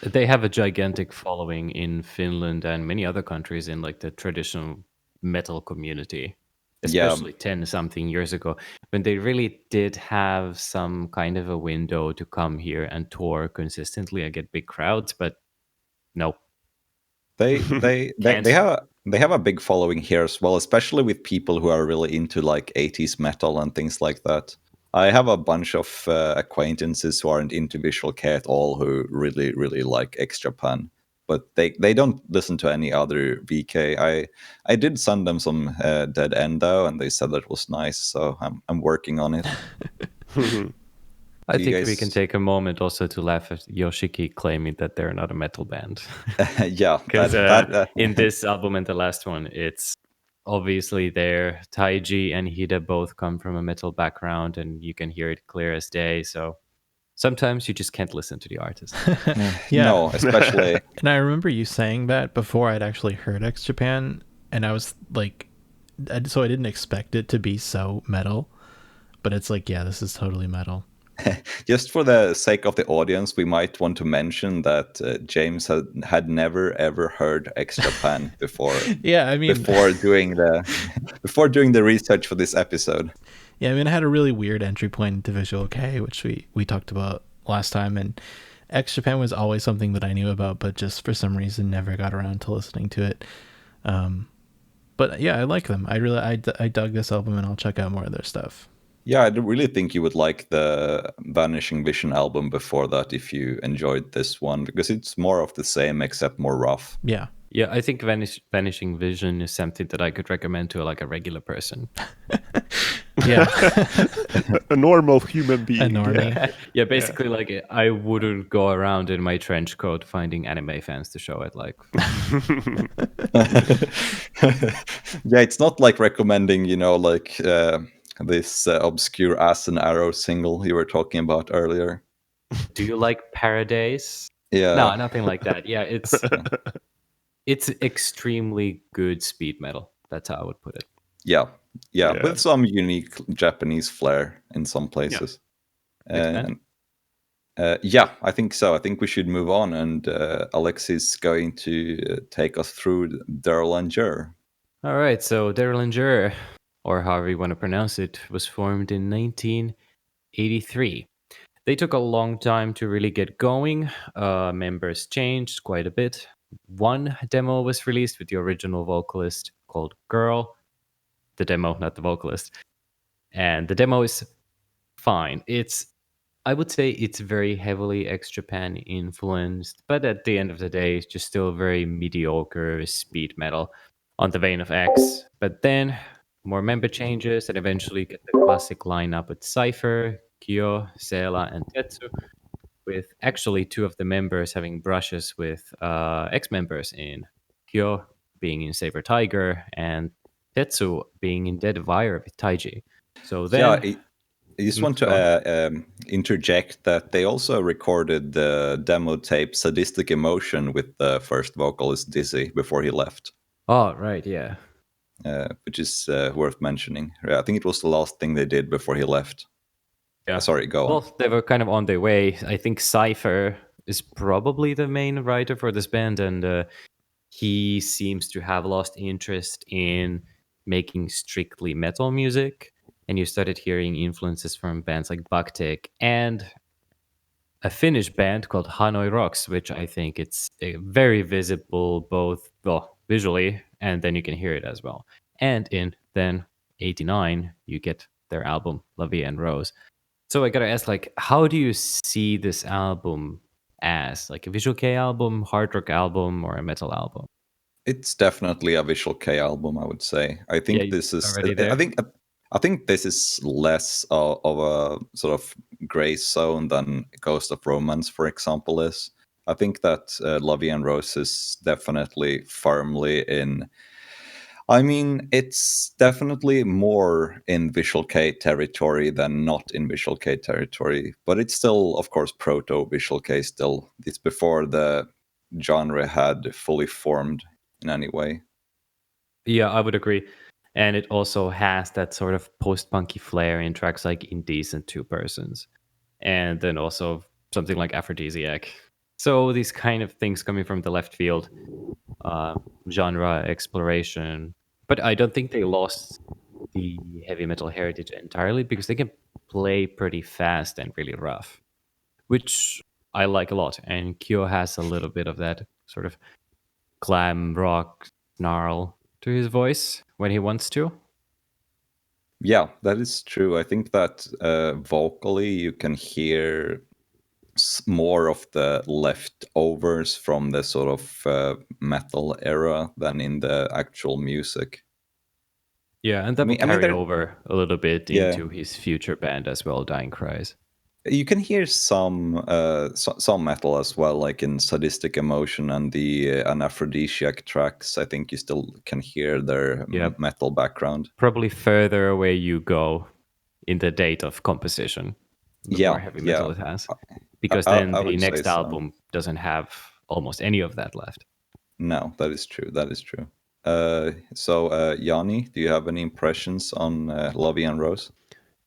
they have a gigantic following in Finland and many other countries in like the traditional metal community, especially 10 something years ago when they really did have some kind of a window to come here and tour consistently and get big crowds, but no. They Can't. they have a big following here as well, especially with people who are really into like 80s metal and things like that. I have a bunch of acquaintances who aren't into Visual Kei at all who really, really like X Japan, but they don't listen to any other VK. I did send them some Dead End though, and they said that it was nice, so I'm working on it. I Do you think we guys- can take a moment also to laugh at Yoshiki claiming that they're not a metal band. Yeah, Because that in this album and the last one, it's obviously there. Taiji and Hida both come from a metal background, and you can hear it clear as day. So sometimes you just can't listen to the artist. Yeah. No, especially And I remember you saying that before I'd actually heard X Japan, and I was like, so I didn't expect it to be so metal, but it's like, yeah, this is totally metal. just for the sake of the audience, we might want to mention that James had never ever heard X Japan before. Yeah, I mean, before doing the research for this episode. yeah, I mean, I had a really weird entry point into Visual Kei, which we talked about last time, and X Japan was always something that I knew about, but just for some reason never got around to listening to it. But yeah, I like them. I dug this album, and I'll check out more of their stuff. Yeah, I really think you would like the Vanishing Vision album before that if you enjoyed this one, because it's more of the same except more rough. Yeah. Yeah, I think Vanishing Vision is something that I could recommend to like a regular person. Yeah. A normal human being. A normie. Yeah, basically, like I wouldn't go around in my trench coat finding anime fans to show it. Like, Yeah, it's not like recommending, like this obscure Ass and Arrow single you were talking about earlier. do you like Paradise? Yeah. No, nothing like that. Yeah, it's extremely good speed metal. That's how I would put it. Yeah, Yeah. with some unique Japanese flair in some places. Next band. And yeah, I think so. I think we should move on, and Alex is going to take us through Derlinger. All right, so Derlinger, or however you want to pronounce it, was formed in 1983. They took a long time to really get going. Members changed quite a bit. One demo was released with the original vocalist called Girl. The demo, not the vocalist. And the demo is fine. I would say it's very heavily ex-Japan influenced, but at the end of the day, it's just still very mediocre speed metal on the vein of X. But then more member changes and eventually get the classic lineup with Cypher, Kyo, Seela, and Tetsu, with actually two of the members having brushes with ex-members in Kyo being in Saber Tiger and Tetsu being in Dead Wire with Taiji. So then, I just want go on. to interject that they also recorded the demo tape Sadistic Emotion with the first vocalist Dizzy before he left, Oh, right, yeah. which is worth mentioning. I think it was the last thing they did before he left. Yeah. Sorry, go on. Well, they were kind of on their way. I think Cypher is probably the main writer for this band, and he seems to have lost interest in making strictly metal music. And you started hearing influences from bands like Baktek and a Finnish band called Hanoi Rocks, which I think it's very visible both visually, and then you can hear it as well. And in then 89, you get their album La Vie en Rose. So I gotta ask, like, how do you see this album as? Like a Visual Kei album, hard rock album, or a metal album? It's definitely a Visual Kei album, I would say. I think Yeah, this is. already there. I think this is less of a sort of gray zone than Ghost of Romance, for example, is. I think that La Vie en Rose is definitely firmly in. I mean, it's definitely more in Visual Kei territory than not in Visual Kei territory, but it's still, of course, proto Visual Kei. Still, it's before the genre had fully formed in any way. Yeah, I would agree. And it also has that sort of post-punky flair in tracks like Indecent Two Persons. And then also something like Aphrodisiac. So these kind of things coming from the left field, genre exploration. But I don't think they lost the heavy metal heritage entirely because they can play pretty fast and really rough, which I like a lot. And Kyo has a little bit of that sort of glam rock snarl to his voice when he wants to. Yeah, that is true. I think that vocally you can hear more of the leftovers from the sort of metal era than in the actual music. Yeah, and that will I mean, carry over a little bit Yeah. into his future band as well, Dying Cries. You can hear some metal as well, like in Sadistic Emotion and the Anaphrodisiac tracks. I think you still can hear their Yep. metal background. Probably further away you go in the date of composition, the more heavy metal it has. Because then I the would next say so. album doesn't have almost any of that left. No, that is true. That is true. So, Yanni, do you have any impressions on La Vie en Rose?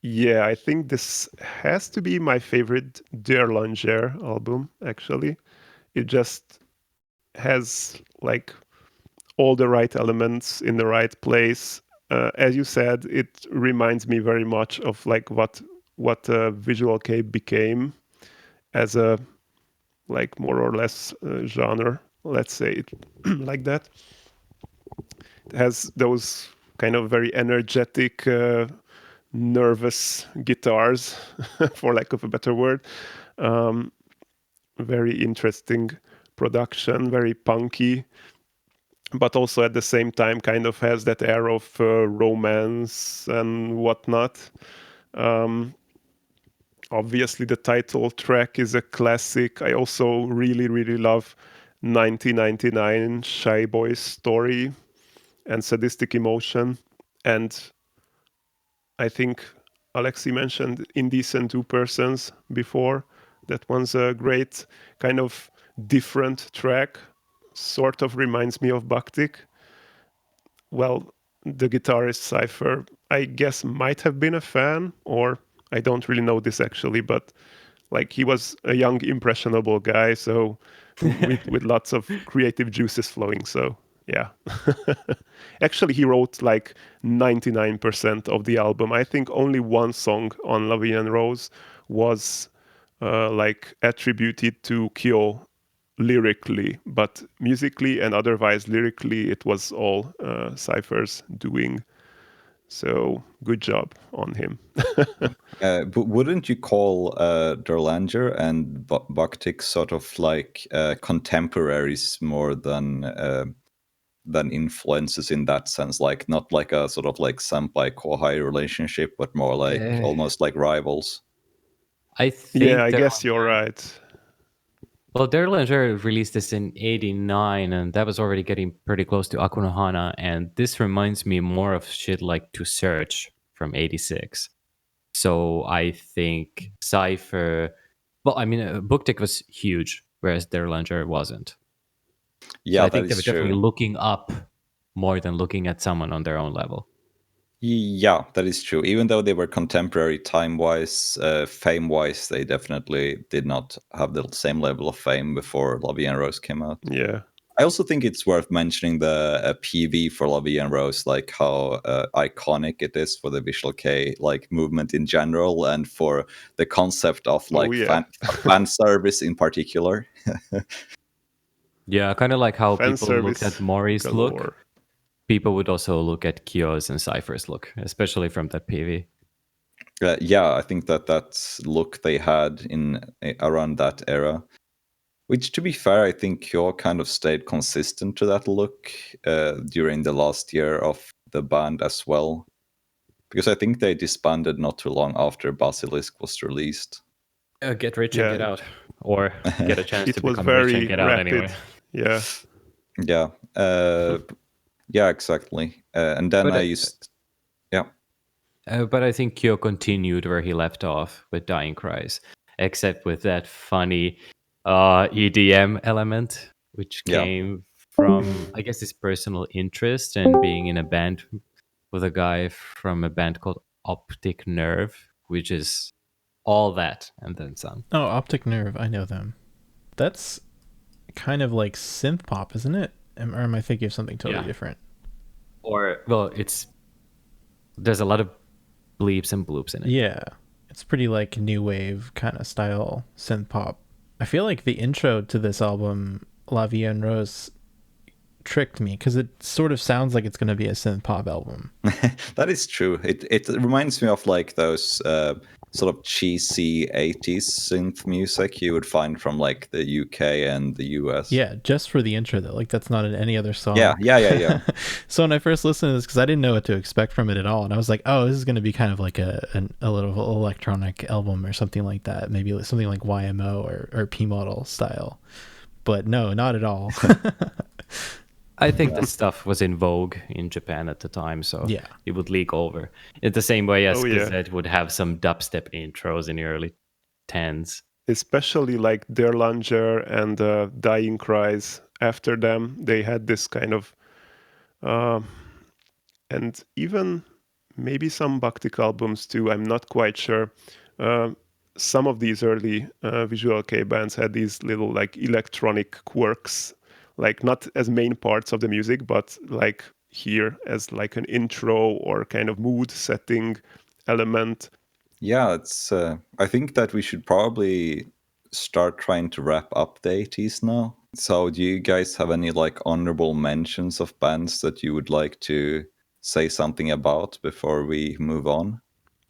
Yeah, I think this has to be my favorite Derlinger album, actually. It just has like all the right elements in the right place. As you said, it reminds me very much of like what Visual Kei became as a like more or less genre. Let's say it like that. It has those kind of very energetic, nervous guitars, for lack of a better word. Very interesting production, very punky, but also at the same time kind of has that air of romance and whatnot. Obviously, the title track is a classic. I also really, really love 1999 Shy Boy's Story and Sadistic Emotion. And I think Alexi mentioned Indecent Two Persons before. That one's a great kind of different track. Sort of reminds me of Bhaktik. Well, the guitarist Cypher, I guess, might have been a fan, or I don't really know this actually, but like he was a young, impressionable guy, so with lots of creative juices flowing. So yeah, actually, he wrote like 99% of the album. I think only one song on La Vie en Rose was like attributed to Kyo lyrically, but musically and otherwise lyrically, it was all Cypher's doing. So good job on him. But wouldn't you call Derlanger and Bhaktik sort of like contemporaries more than influences in that sense? Like not like a sort of like senpai kohai relationship, but more like almost like rivals. I think Yeah, I guess you're right. Well, Derlanger released this in '89, and that was already getting pretty close to Aku no Hana. And this reminds me more of shit like To Search from '86. So I think Cypher. Well, I mean, Booktick was huge, whereas Derlanger wasn't. Yeah, So I that think they were is definitely true. looking up more than looking at someone on their own level. Yeah, that is true. Even though they were contemporary time-wise, fame-wise, they definitely did not have the same level of fame before La Vie en Rose came out. Yeah. I also think it's worth mentioning the PV for La Vie en Rose, like how iconic it is for the Visual Kei like movement in general, and for the concept of like fan service in particular. Yeah, kind of like how Fan people looked at service Mori's galore. look. People would also look at Kyo's and Cypher's look, especially from that PV. Yeah, I think that look they had in around that era, which to be fair, I think Kyo kind of stayed consistent to that look during the last year of the band as well, because I think they disbanded not too long after Basilisk was released. Get rich and get out, or get a chance to It was become rich and very get out rapid. anyway. Yeah. Yeah. Yeah, exactly. And then But, I used, yeah. But I think Kyo continued where he left off with Dying Cries, except with that funny EDM element, which Yeah. came from, I guess, his personal interest and being in a band with a guy from a band called Optic Nerve, which is all that and then some. Oh, Optic Nerve, I know them. That's kind of like synth pop, isn't it? Or am I thinking of something totally different? Or, well, there's a lot of bleeps and bloops in it. Yeah, it's pretty like new wave kind of style synth pop. I feel like the intro to this album, La Vie en Rose, tricked me because it sort of sounds like it's going to be a synth pop album. That is true. It reminds me of like those sort of cheesy 80s synth music you would find from like the UK and the US. Yeah, just for the intro though. Like that's not in any other song. Yeah. So when I first listened to this, because I didn't know what to expect from it at all, and I was like, oh, this is going to be kind of like a little electronic album or something like that. Maybe something like YMO or P Model style. But no, not at all. I think this stuff was in vogue in Japan at the time, so Yeah. it would leak over. In the same way as Oh, yeah. Gazette would have some dubstep intros in the early 10s. Especially like Derlanger and Dying Cries after them, they had this kind of and even maybe some Bhaktik albums too, I'm not quite sure. Some of these early Visual Kei bands had these little like electronic quirks, like not as main parts of the music, but like here as like an intro or kind of mood setting element. Yeah, it's. I think that we should probably start trying to wrap up the 80s now. So, do you guys have any like honorable mentions of bands that you would like to say something about before we move on?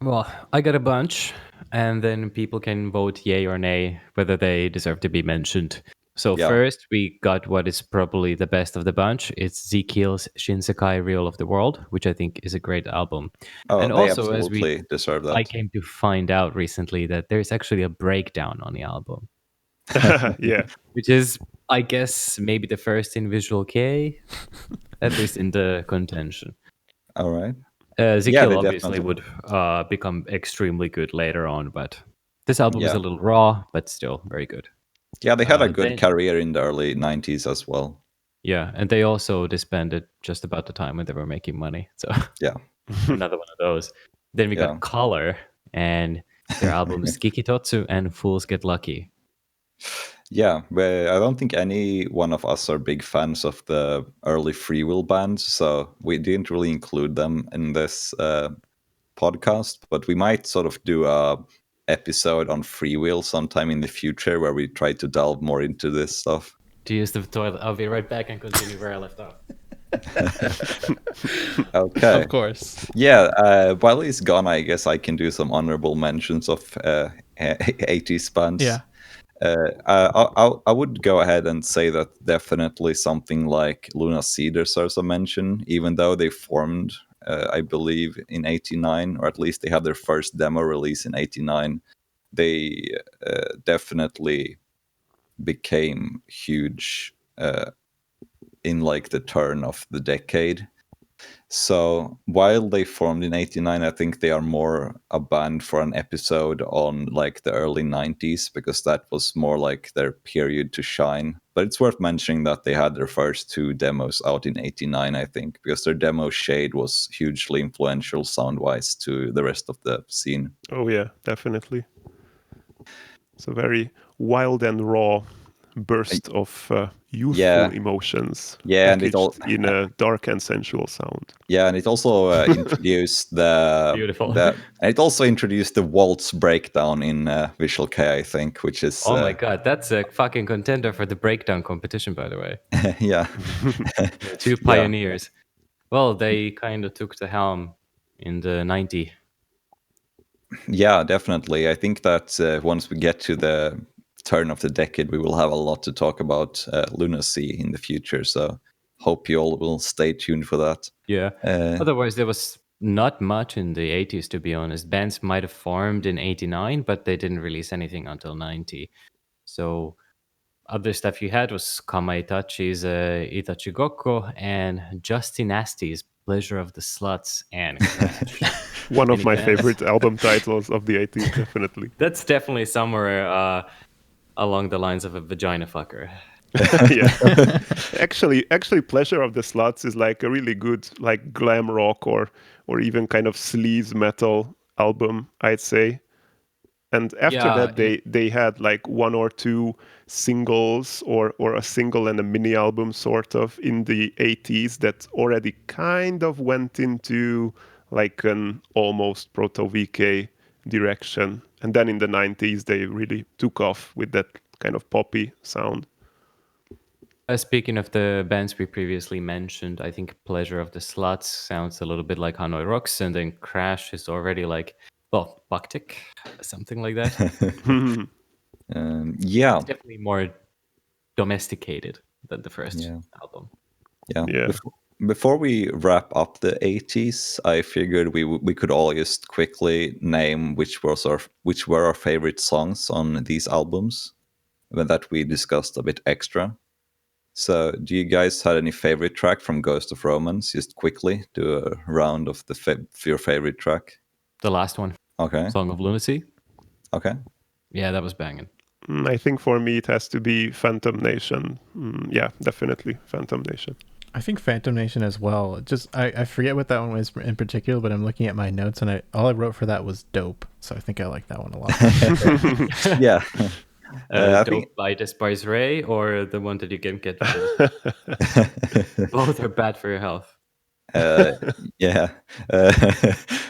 Well, I got a bunch, and then people can vote yay or nay whether they deserve to be mentioned. So Yeah. first, we got what is probably the best of the bunch. It's Zekiel's Shinsekai Reel of the World, which I think is a great album. Oh, And they also, absolutely deserve that. I came to find out recently that there's actually a breakdown on the album, Yeah. which is, I guess, maybe the first in Visual Kei, at least in the contention. All right. Zekiel they obviously definitely would become extremely good later on, but this album is Yeah. a little raw, but still very good. Yeah, they had a good They- career in the early 90s as well. Yeah, and they also disbanded just about the time when they were making money. So Yeah. another one of those. Then we Yeah. got Color and their albums Kikitotsu and Fools Get Lucky. Yeah, but I don't think any one of us are big fans of the early freewheel bands, so we didn't really include them in this podcast. But we might sort of do a episode on freewheel sometime in the future where we try to delve more into this stuff. To use the toilet, I'll be right back and continue where I left off. Okay. Of course. Yeah, while he's gone, I guess I can do some honorable mentions of 80s bands. Yeah. I would go ahead and say that definitely something like Luna Sea deserves a mention, even though they formed, I believe, in 89, or at least they had their first demo release in 89. They definitely became huge in like the turn of the decade. So while they formed in 89, I think they are more a band for an episode on like the early 90s, because that was more like their period to shine. But it's worth mentioning that they had their first 2 demos out in 89, I think, because their demo Shade was hugely influential sound-wise to the rest of the scene. Oh yeah, definitely. It's a very wild and raw burst of youthful Yeah. emotions. Yeah, and it all packaged in a dark and sensual sound. Yeah, and it also introduced the Beautiful. and it also introduced the waltz breakdown in Visual Kei, I think, which is Oh my god, that's a fucking contender for the breakdown competition, by the way. yeah. The 2 pioneers. Well, they kind of took the helm in the 90s. Yeah, definitely. I think that once we get to the turn of the decade, we will have a lot to talk about Lunacy in the future. So hope you all will stay tuned for that. Yeah. Otherwise, there was not much in the 80s, to be honest. Bands might have formed in 89, but they didn't release anything until 90. So other stuff you had was Kama Itachi's Itachi Gokko and Justy Nasty's Pleasure of the Sluts and Crash. One of In my advance. favorite album titles of the 80s, definitely. That's definitely somewhere along the lines of a vagina fucker. Yeah. Actually, Pleasure of the Sluts is like a really good like glam rock or even kind of sleaze metal album, I'd say. And after Yeah, that, they had like 1 or 2 singles or a single and a mini album sort of in the 80s that already kind of went into like an almost proto-VK direction. And then in the 90s, they really took off with that kind of poppy sound. Speaking of the bands we previously mentioned, I think Pleasure of the Sluts sounds a little bit like Hanoi Rocks, and then Crash is already like, well, Buktik, something like that. Yeah. Definitely more domesticated than the first Yeah. album. Yeah. Yeah. Before we wrap up the 80s, I figured we could all just quickly name which were our favorite songs on these albums that we discussed a bit extra. So, do you guys have any favorite track from Ghost of Romance? Just quickly do a round of your favorite track. The last one, Okay. Song of Lunacy. Okay. Yeah, that was banging. I think for me it has to be Phantom Nation. Yeah, definitely Phantom Nation. I think Phantom Nation as well. Just I forget what that one was in particular, but I'm looking at my notes and all I wrote for that was dope. So I think I like that one a lot. Yeah. I Dope think by Despise Ray or the one that you can get. Both are bad for your health. yeah.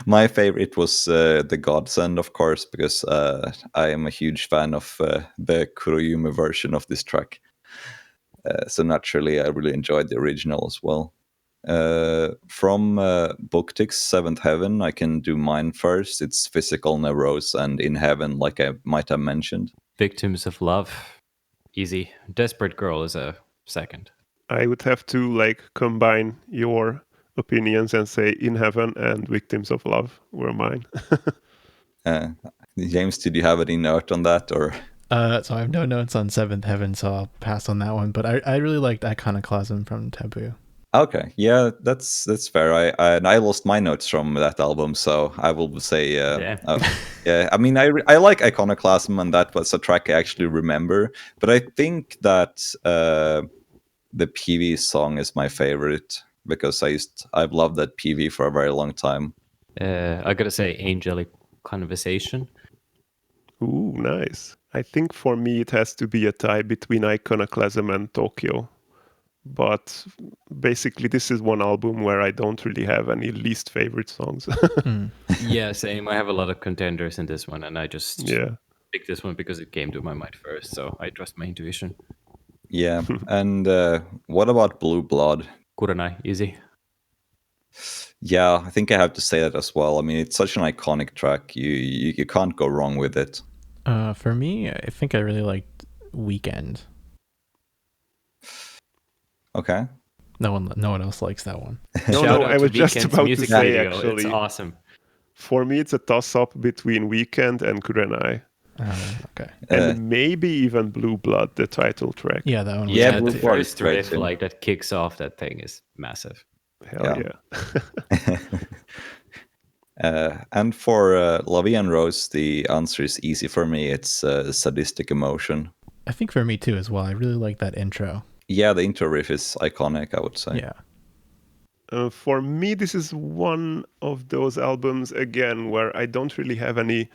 My favorite was the Godsend, of course, because I am a huge fan of the Kuroyume version of this track. So naturally, I really enjoyed the original as well. From Buktik's Seventh Heaven, I can do mine first. It's Physical Neurose and In Heaven, like I might have mentioned. Victims of Love, easy. Desperate Girl is a second. I would have to like combine your opinions and say In Heaven and Victims of Love were mine. James, did you have any note on that, or? So I have no notes on Seventh Heaven, so I'll pass on that one. But I really liked Iconoclasm from Taboo. Okay, yeah, that's fair. I lost my notes from that album, so I will say, Yeah. yeah. I mean, I like Iconoclasm, and that was a track I actually remember. But I think that the PV song is my favorite because I've loved that PV for a very long time. I gotta say, Angelic Conversation. Ooh, nice. I think for me it has to be a tie between Iconoclasm and Tokyo. But basically, this is one album where I don't really have any least favorite songs. Yeah, same. I have a lot of contenders in this one, and I just Yeah. picked this one because it came to my mind first. So I trust my intuition. Yeah, and what about Blue Blood? Kurenai, easy. Yeah, I think I have to say that as well. I mean, it's such an iconic track. You can't go wrong with it. For me, I think I really liked Weekend. Okay. No one else likes that one. No, Shout no, out I to was just Weeknd's about to music say, video. actually. It's awesome. For me, it's a toss-up between Weekend and Kurenai. Okay. And maybe even Blue Blood, the title track. Yeah, that one. Was Yeah, good Blue the too. Blood is first great riff, too. like that kicks off that thing, is massive. Hell yeah. And for La Vie en Rose, the answer is easy for me. It's Sadistic Emotion. I think for me too as well. I really like that intro. Yeah, the intro riff is iconic, I would say. Yeah. For me, this is one of those albums, again, where I don't really have any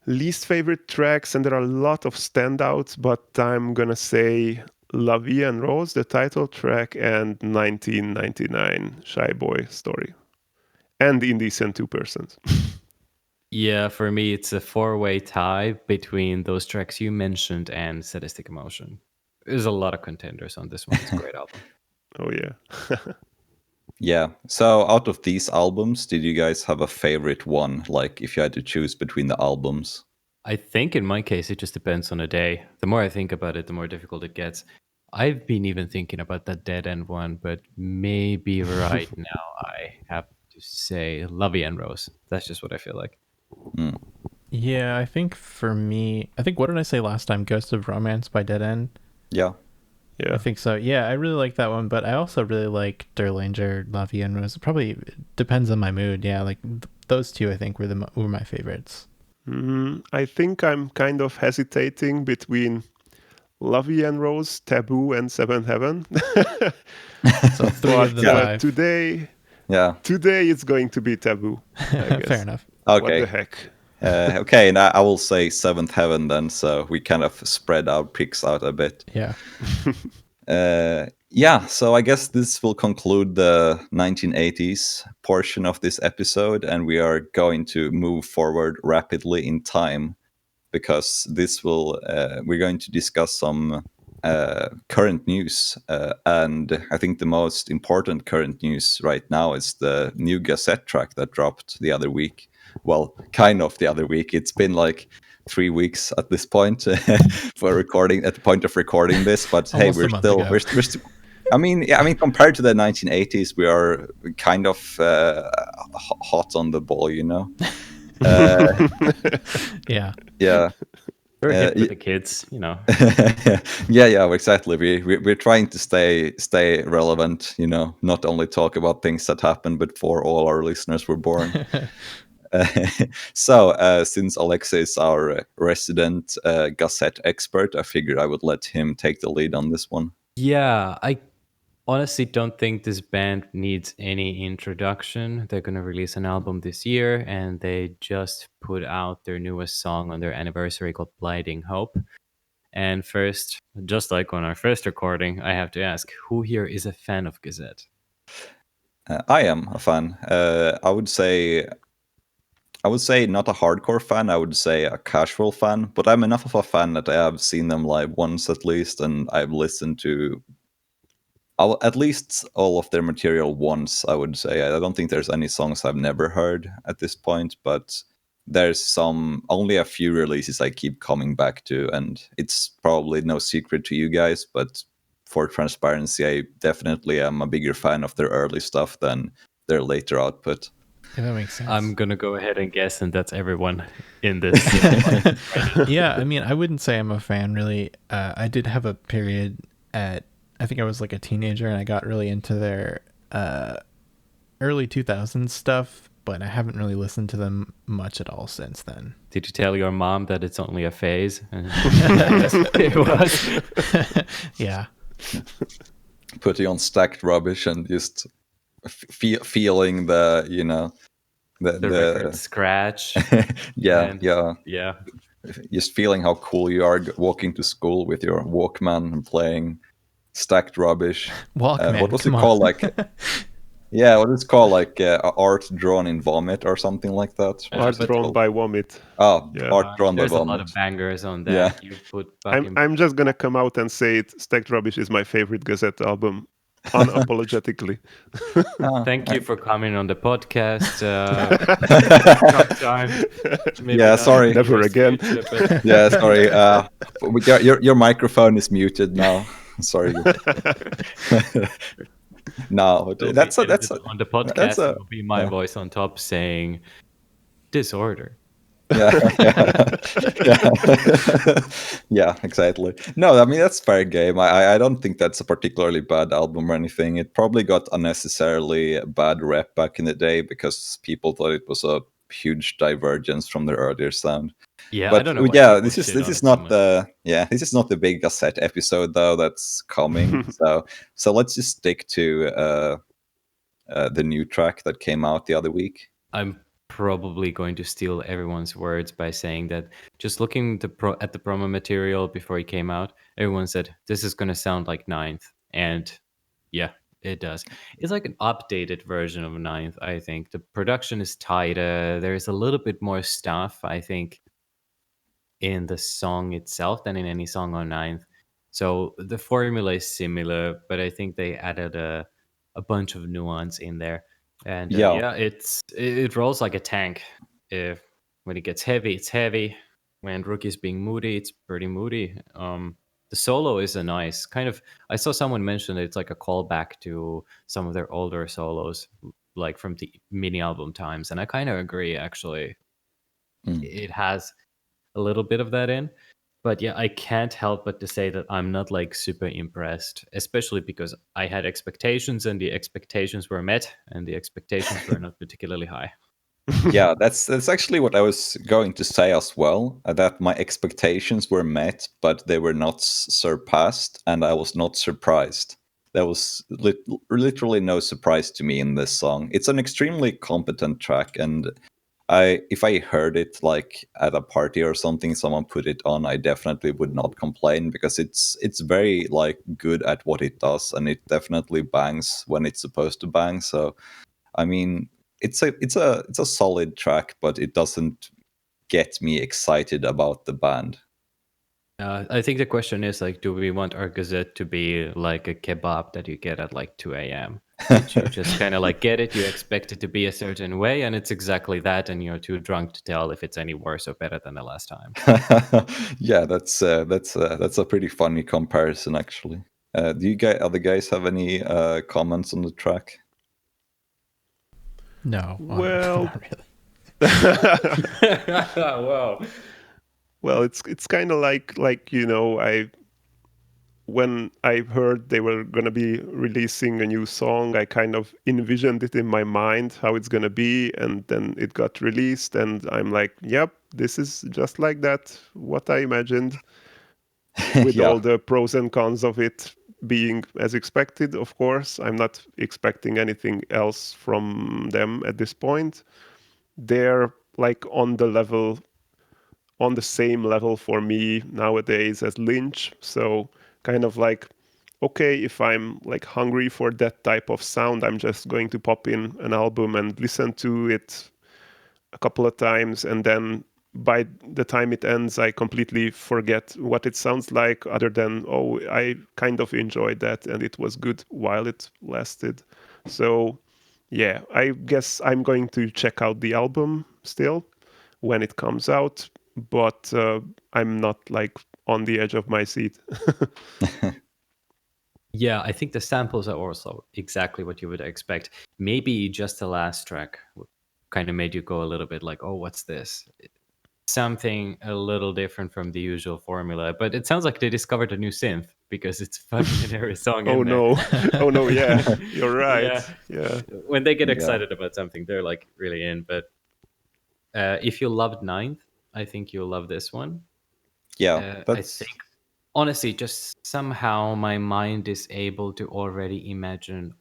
least favorite tracks, and there are a lot of standouts, but I'm gonna say La Vie en Rose, the title track, and 1999 Shy Boy Story. And Indecent Two Persons. Yeah, for me, it's a four-way tie between those tracks you mentioned and Sadistic Emotion. There's a lot of contenders on this one. It's a great album. Oh, yeah. Yeah. So out of these albums, did you guys have a favorite one? Like if you had to choose between the albums? I think in my case, it just depends on a day. The more I think about it, the more difficult it gets. I've been even thinking about that Dead End one, but maybe right now I have to say La Vie en Rose. That's just what I feel like. Yeah, I think for me, what did I say last time? Ghost of Romance by Dead End? Yeah. Yeah. I think so. Yeah, I really like that one, but I also really like Derlinger, La Vie en Rose. It probably depends on my mood. Yeah, like those two I think were my favorites. I think I'm kind of hesitating between La Vie en Rose, Taboo, and Seventh Heaven. So three of the five. Today it's going to be Taboo, I guess. Fair enough. Okay. What the heck? Okay, and I will say Seventh Heaven then, so we kind of spread our picks out a bit. Yeah. Yeah, so I guess this will conclude the 1980s portion of this episode, and we are going to move forward rapidly in time because we're going to discuss some current news, and I think the most important current news right now is the new Gazette track that dropped the other week. Well, kind of the other week. It's been like 3 weeks at this point for recording. At the point of recording this, but hey, Almost a month ago. we're still. I mean, compared to the 1980s, we are kind of hot on the ball, you know. Yeah. Yeah. We're hip with the kids, you know. Yeah, exactly. We're trying to stay relevant, you know, not only talk about things that happened before all our listeners were born. So since Alexei is our resident Gazette expert, I figured I would let him take the lead on this one. Yeah, I honestly don't think this band needs any introduction. They're going to release an album this year, and they just put out their newest song on their anniversary called Blinding Hope. And first, just like on our first recording, I have to ask, who here is a fan of Gazette? I am a fan. I would say not a hardcore fan. I would say a casual fan, but I'm enough of a fan that I have seen them live once at least, and I've listened to at least all of their material once, I would say. I don't think there's any songs I've never heard at this point, but there's only a few releases I keep coming back to, and it's probably no secret to you guys, but for transparency, I definitely am a bigger fan of their early stuff than their later output. Yeah, that makes sense. I'm going to go ahead and guess, and that's everyone in this. Yeah, I mean, I wouldn't say I'm a fan, really. I did have a period at I think I was like a teenager and I got really into their early 2000s stuff, but I haven't really listened to them much at all since then. Did you tell your mom that it's only a phase? Yes, it was. Yeah. Putting on Stacked Rubbish and just feeling the, The record scratch. yeah, and- yeah. Yeah. Just feeling how cool you are walking to school with your Walkman and playing Stacked Rubbish. Walkman. What was come it on. called? Like, yeah, what is it called? Like art drawn in vomit or something like that. Art drawn by vomit. Oh, Yeah. art drawn by There's a vomit. lot of bangers on that. Yeah. You put fucking I'm just gonna come out and say it. Stacked Rubbish is my favorite Gazette album, unapologetically. Thank you for coming on the podcast. Maybe Yeah, not sorry. in the Never near again. future, but Yeah, sorry. Your microphone is muted now. Sorry. No, it'll that's be a that's edited a on the podcast. that's a- It will be my voice on top saying disorder. yeah, yeah, exactly. No, I mean that's fair game. I don't think that's a particularly bad album or anything. It probably got unnecessarily bad rep back in the day because people thought it was a huge divergence from their earlier sound. Yeah, But I don't know. Why yeah, people this shit on is it so not much. this is not the big Gazette episode though that's coming. so let's just stick to the new track that came out the other week. I'm probably going to steal everyone's words by saying that just looking at the promo material before it came out, everyone said this is going to sound like Ninth, and yeah, it does. It's like an updated version of Ninth. I think the production is tighter. There's a little bit more stuff, I think, in the song itself than in any song on Ninth. So the formula is similar, but I think they added a bunch of nuance in there. And Yeah. it rolls like a tank. If when it gets heavy, it's heavy. When Rookie's being moody, it's pretty moody. The solo is a nice kind of. I saw someone mention it's like a callback to some of their older solos, like from the mini album times, and I kind of agree. Actually, it has a little bit of that in. But yeah, I can't help but to say that I'm not like super impressed, especially because I had expectations and the expectations were met and the expectations were not particularly high. Yeah, that's actually what I was going to say as well. That my expectations were met, but they were not surpassed, and I was not surprised. There was literally no surprise to me in this song. It's an extremely competent track, and if I heard it like at a party or something, someone put it on, I definitely would not complain because it's very like good at what it does, and it definitely bangs when it's supposed to bang. So, I mean, it's a solid track, but it doesn't get me excited about the band. I think the question is like, do we want our Gazette to be like a kebab that you get at like 2 a.m.? You just kind of like get it, you expect it to be a certain way, and it's exactly that, and you're too drunk to tell if it's any worse or better than the last time. Yeah, that's a pretty funny comparison, actually. Do you other guys have any comments on the track? No. Well- not really. Wow. Well, it's kind of like when I heard they were gonna be releasing a new song, I kind of envisioned it in my mind how it's gonna be, and then it got released, and I'm like, yep, this is just like that, what I imagined, with Yeah. all the pros and cons of it being as expected. Of course, I'm not expecting anything else from them at this point. They're like on the same level for me nowadays as Lynch. So kind of like, okay, if I'm like hungry for that type of sound, I'm just going to pop in an album and listen to it a couple of times, and then by the time it ends, I completely forget what it sounds like, other than, oh, I kind of enjoyed that and it was good while it lasted. So yeah, I guess I'm going to check out the album still when it comes out, but I'm not like on the edge of my seat. Yeah, I think the samples are also exactly what you would expect. Maybe just the last track kind of made you go a little bit like, oh, what's this? something a little different from the usual formula. But it sounds like they discovered a new synth because it's fucking in every song Oh in there. no. Oh no, yeah. You're right. Yeah. Yeah. When they get excited about something, they're like really in. But if you loved Ninth, I think you'll love this one. Yeah, I think, honestly, just somehow my mind is able to already imagine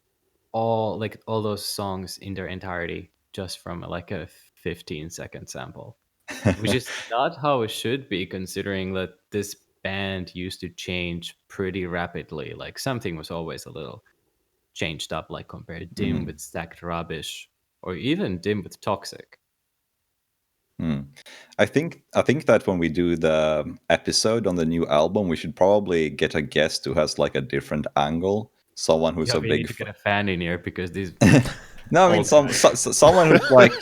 all those songs in their entirety just from like a 15-second sample, which is not how it should be, considering that this band used to change pretty rapidly. Like something was always a little changed up, like compare Dim with Stacked Rubbish, or even Dim with Toxic. I think that when we do the episode on the new album, we should probably get a guest who has like a different angle. Someone who's Yeah, a we big need to get a fan in here because these. No, I mean someone who's like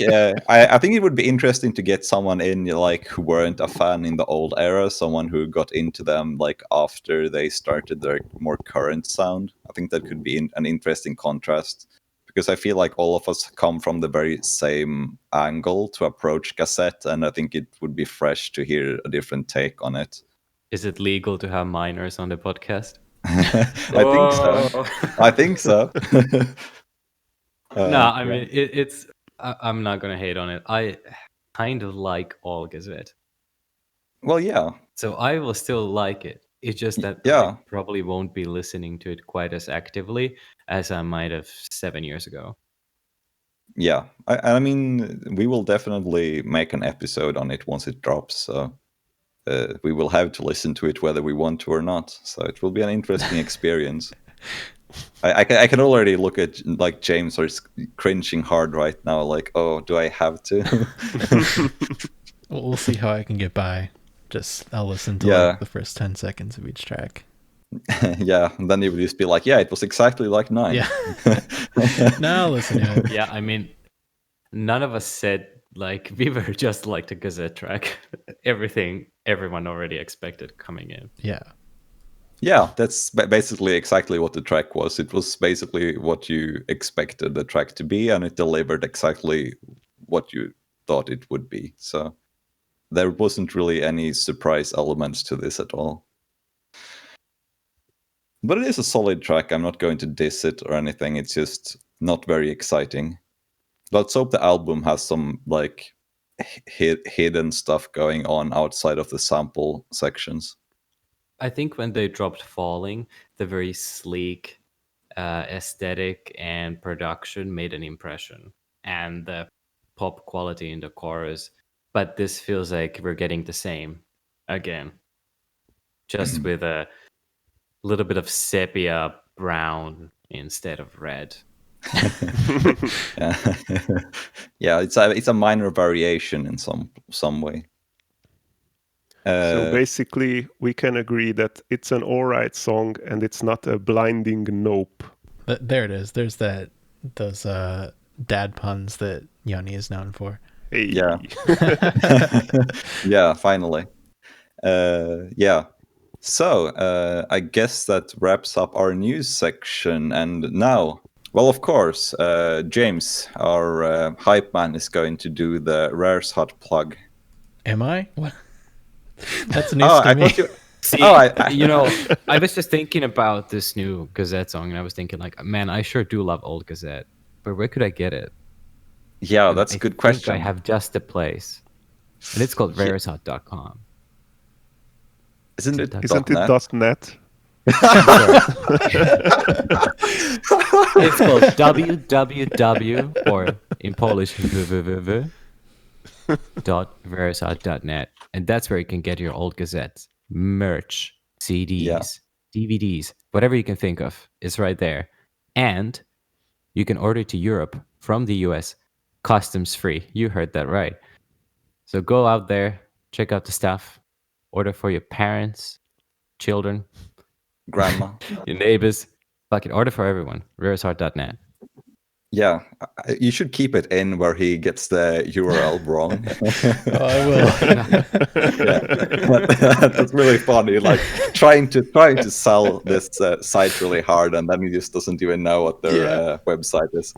I think it would be interesting to get someone in like who weren't a fan in the old era, someone who got into them like after they started their more current sound. I think that could be an interesting contrast, because I feel like all of us come from the very same angle to approach Gazette, and I think it would be fresh to hear a different take on it. Is it legal to have minors on the podcast? I think so. No, I mean it's. I'm not gonna hate on it. I kind of like all Gazette, Well, yeah. so I will still like it. It's just that Yeah. I probably won't be listening to it quite as actively as I might have 7 years ago. Yeah, I mean, we will definitely make an episode on it once it drops. So we will have to listen to it whether we want to or not. So it will be an interesting experience. I can already look at like James or cringing hard right now. Like, oh, do I have to? We'll see how I can get by. I'll listen to like the first 10 seconds of each track. Yeah, and then you would just be like, yeah, it was exactly like 9. Yeah. No, listen to it. Yeah, I mean, none of us said like we were just like the Gazette track. Everyone already expected coming in. Yeah. Yeah, that's basically exactly what the track was. It was basically what you expected the track to be, and it delivered exactly what you thought it would be. So there wasn't really any surprise elements to this at all. But it is a solid track. I'm not going to diss it or anything. It's just not very exciting. Let's hope the album has some like hidden stuff going on outside of the sample sections. I think when they dropped Falling, the very sleek aesthetic and production made an impression, and the pop quality in the chorus. But this feels like we're getting the same again, just with a little bit of sepia brown instead of red. Yeah, it's a minor variation in some way. So basically, we can agree that it's an alright song and it's not a blinding nope. But there it is. There's those dad puns that Yoni is known for. Hey. Yeah. Yeah, finally. Yeah. So I guess that wraps up our news section. And now, well, of course, James, our hype man, is going to do the Rare's Hut plug. Am I? What? That's news to me. See, I was just thinking about this new Gazette song, and I was thinking, like, man, I sure do love old Gazette, but where could I get it? Yeah, that's a good question. I have just a place, and it's called rareshot.com. Isn't it .net? It's called www, or in Polish, www.rareshot.net, and that's where you can get your old Gazettes, merch, CDs, DVDs, whatever you can think of is right there. And you can order to Europe from the US, customs free. You heard that right. So go out there, check out the stuff, order for your parents, children, grandma, your neighbors. Fucking order for everyone. Rareshot.net. Yeah, you should keep it in where he gets the URL wrong. I will. Yeah. That's really funny. Like trying to sell this site really hard, and then he just doesn't even know what their website is.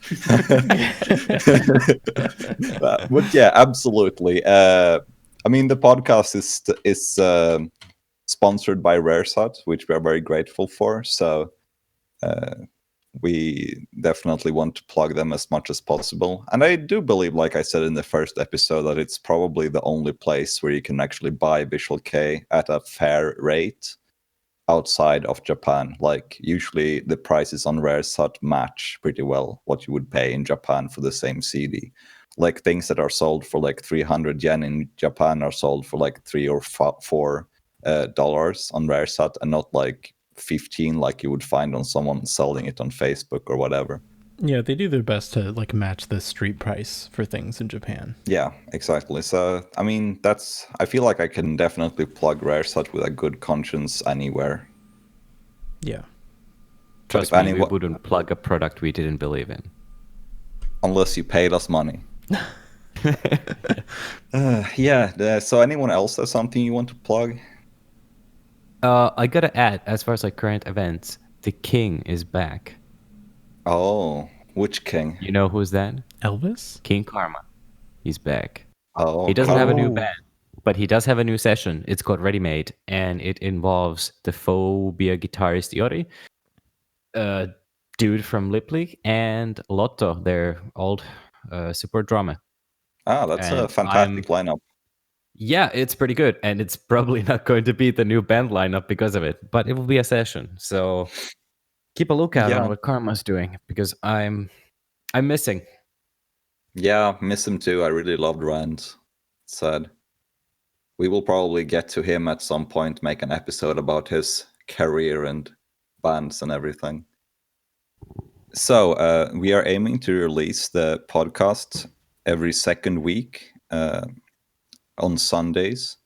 But yeah, absolutely. I mean, the podcast is sponsored by Raresat, which we are very grateful for. So we definitely want to plug them as much as possible. And I do believe, like I said in the first episode, that it's probably the only place where you can actually buy Visual Kei at a fair rate outside of Japan. Like, usually the prices on Raresat match pretty well what you would pay in Japan for the same CD. Like, things that are sold for like 300 yen in Japan are sold for like $3 or $4 dollars on Raresat, and not like 15 like you would find on someone selling it on Facebook or whatever. Yeah, they do their best to like match the street price for things in Japan. Yeah, exactly. So I mean, I feel like I can definitely plug Raresat with a good conscience anywhere. Yeah. Trust me, we wouldn't plug a product we didn't believe in. Unless you paid us money. So anyone else has something you want to plug? I gotta add, as far as like current events, the King is back. Oh, which king? You know who's that? Elvis? King Karma. He's back. Oh, He doesn't have a new Oh. band, but he does have a new session. It's called Ready Made, and it involves the Phobia guitarist Iori, dude from Lip League, and Lotto, their old support drummer. That's a And fantastic lineup. Yeah, it's pretty good, and it's probably not going to be the new band lineup because of it, but it will be a session. So keep a lookout on what Karma's doing, because I'm missing. Yeah, miss him too. I really loved Rand. Sad. We will probably get to him at some point, make an episode about his career and bands and everything. So we are aiming to release the podcast every second week on Sundays.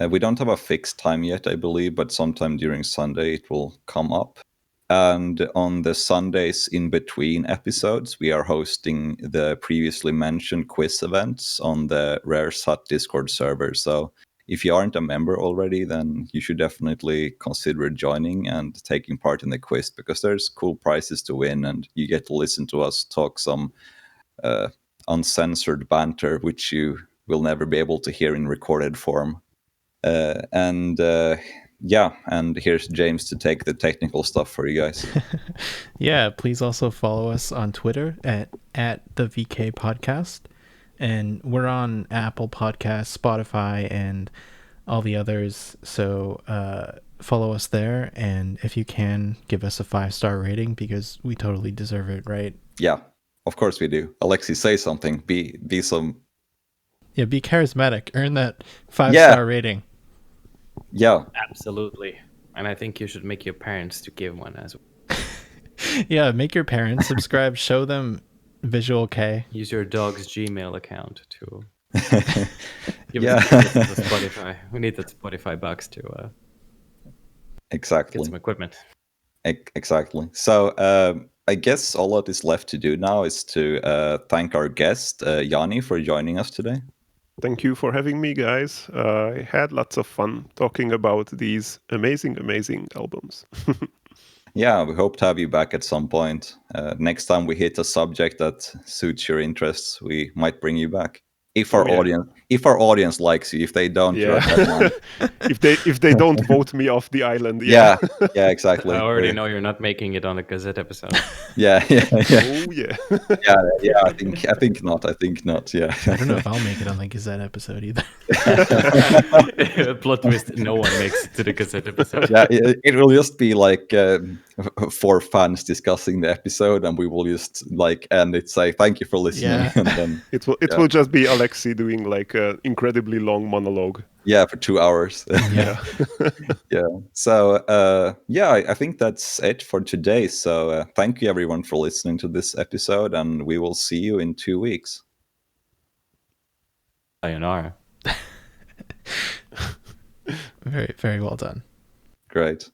We don't have a fixed time yet, I believe, but sometime during Sunday it will come up. And on the Sundays in between episodes, we are hosting the previously mentioned quiz events on the Raresat Discord server. So if you aren't a member already, then you should definitely consider joining and taking part in the quiz, because there's cool prizes to win, and you get to listen to us talk some uncensored banter, which you will never be able to hear in recorded form. And here's James to take the technical stuff for you guys. Yeah, please also follow us on Twitter at the VK Podcast. And we're on Apple Podcasts, Spotify, and all the others. So follow us there. And if you can, give us a 5-star rating, because we totally deserve it, right? Yeah, of course we do. Alexi, say something. Be some... Yeah, be charismatic. Earn that 5-star rating. Yeah. Absolutely. And I think you should make your parents to give one as well. Yeah, make your parents subscribe. Show them Visual Kei. Use your dog's Gmail account to give Yeah. us the Spotify. We need that Spotify bucks to Exactly. get some equipment. Exactly. So I guess all that is left to do now is to thank our guest, Yanni, for joining us today. Thank you for having me, guys. I had lots of fun talking about these amazing, amazing albums. Yeah, we hope to have you back at some point. Next time we hit a subject that suits your interests, we might bring you back. If our audience likes you. If they don't, you're a dead man. if they don't vote me off the island. Yeah, exactly. I already know you're not making it on a Gazette episode. Yeah. Oh yeah. yeah. I think not. Yeah. I don't know if I'll make it on the Gazette episode either. Plot twist: no one makes it to the Gazette episode. Yeah, it will just be like 4 fans discussing the episode, and we will just like end it, say thank you for listening, Yeah. and then It will just be Alexi doing like an incredibly long monologue. yeah, for 2 hours. Yeah. Yeah. So I think that's it for today. So thank you everyone for listening to this episode, and we will see you in 2 weeks. Sayonara. Very, very well done. Great.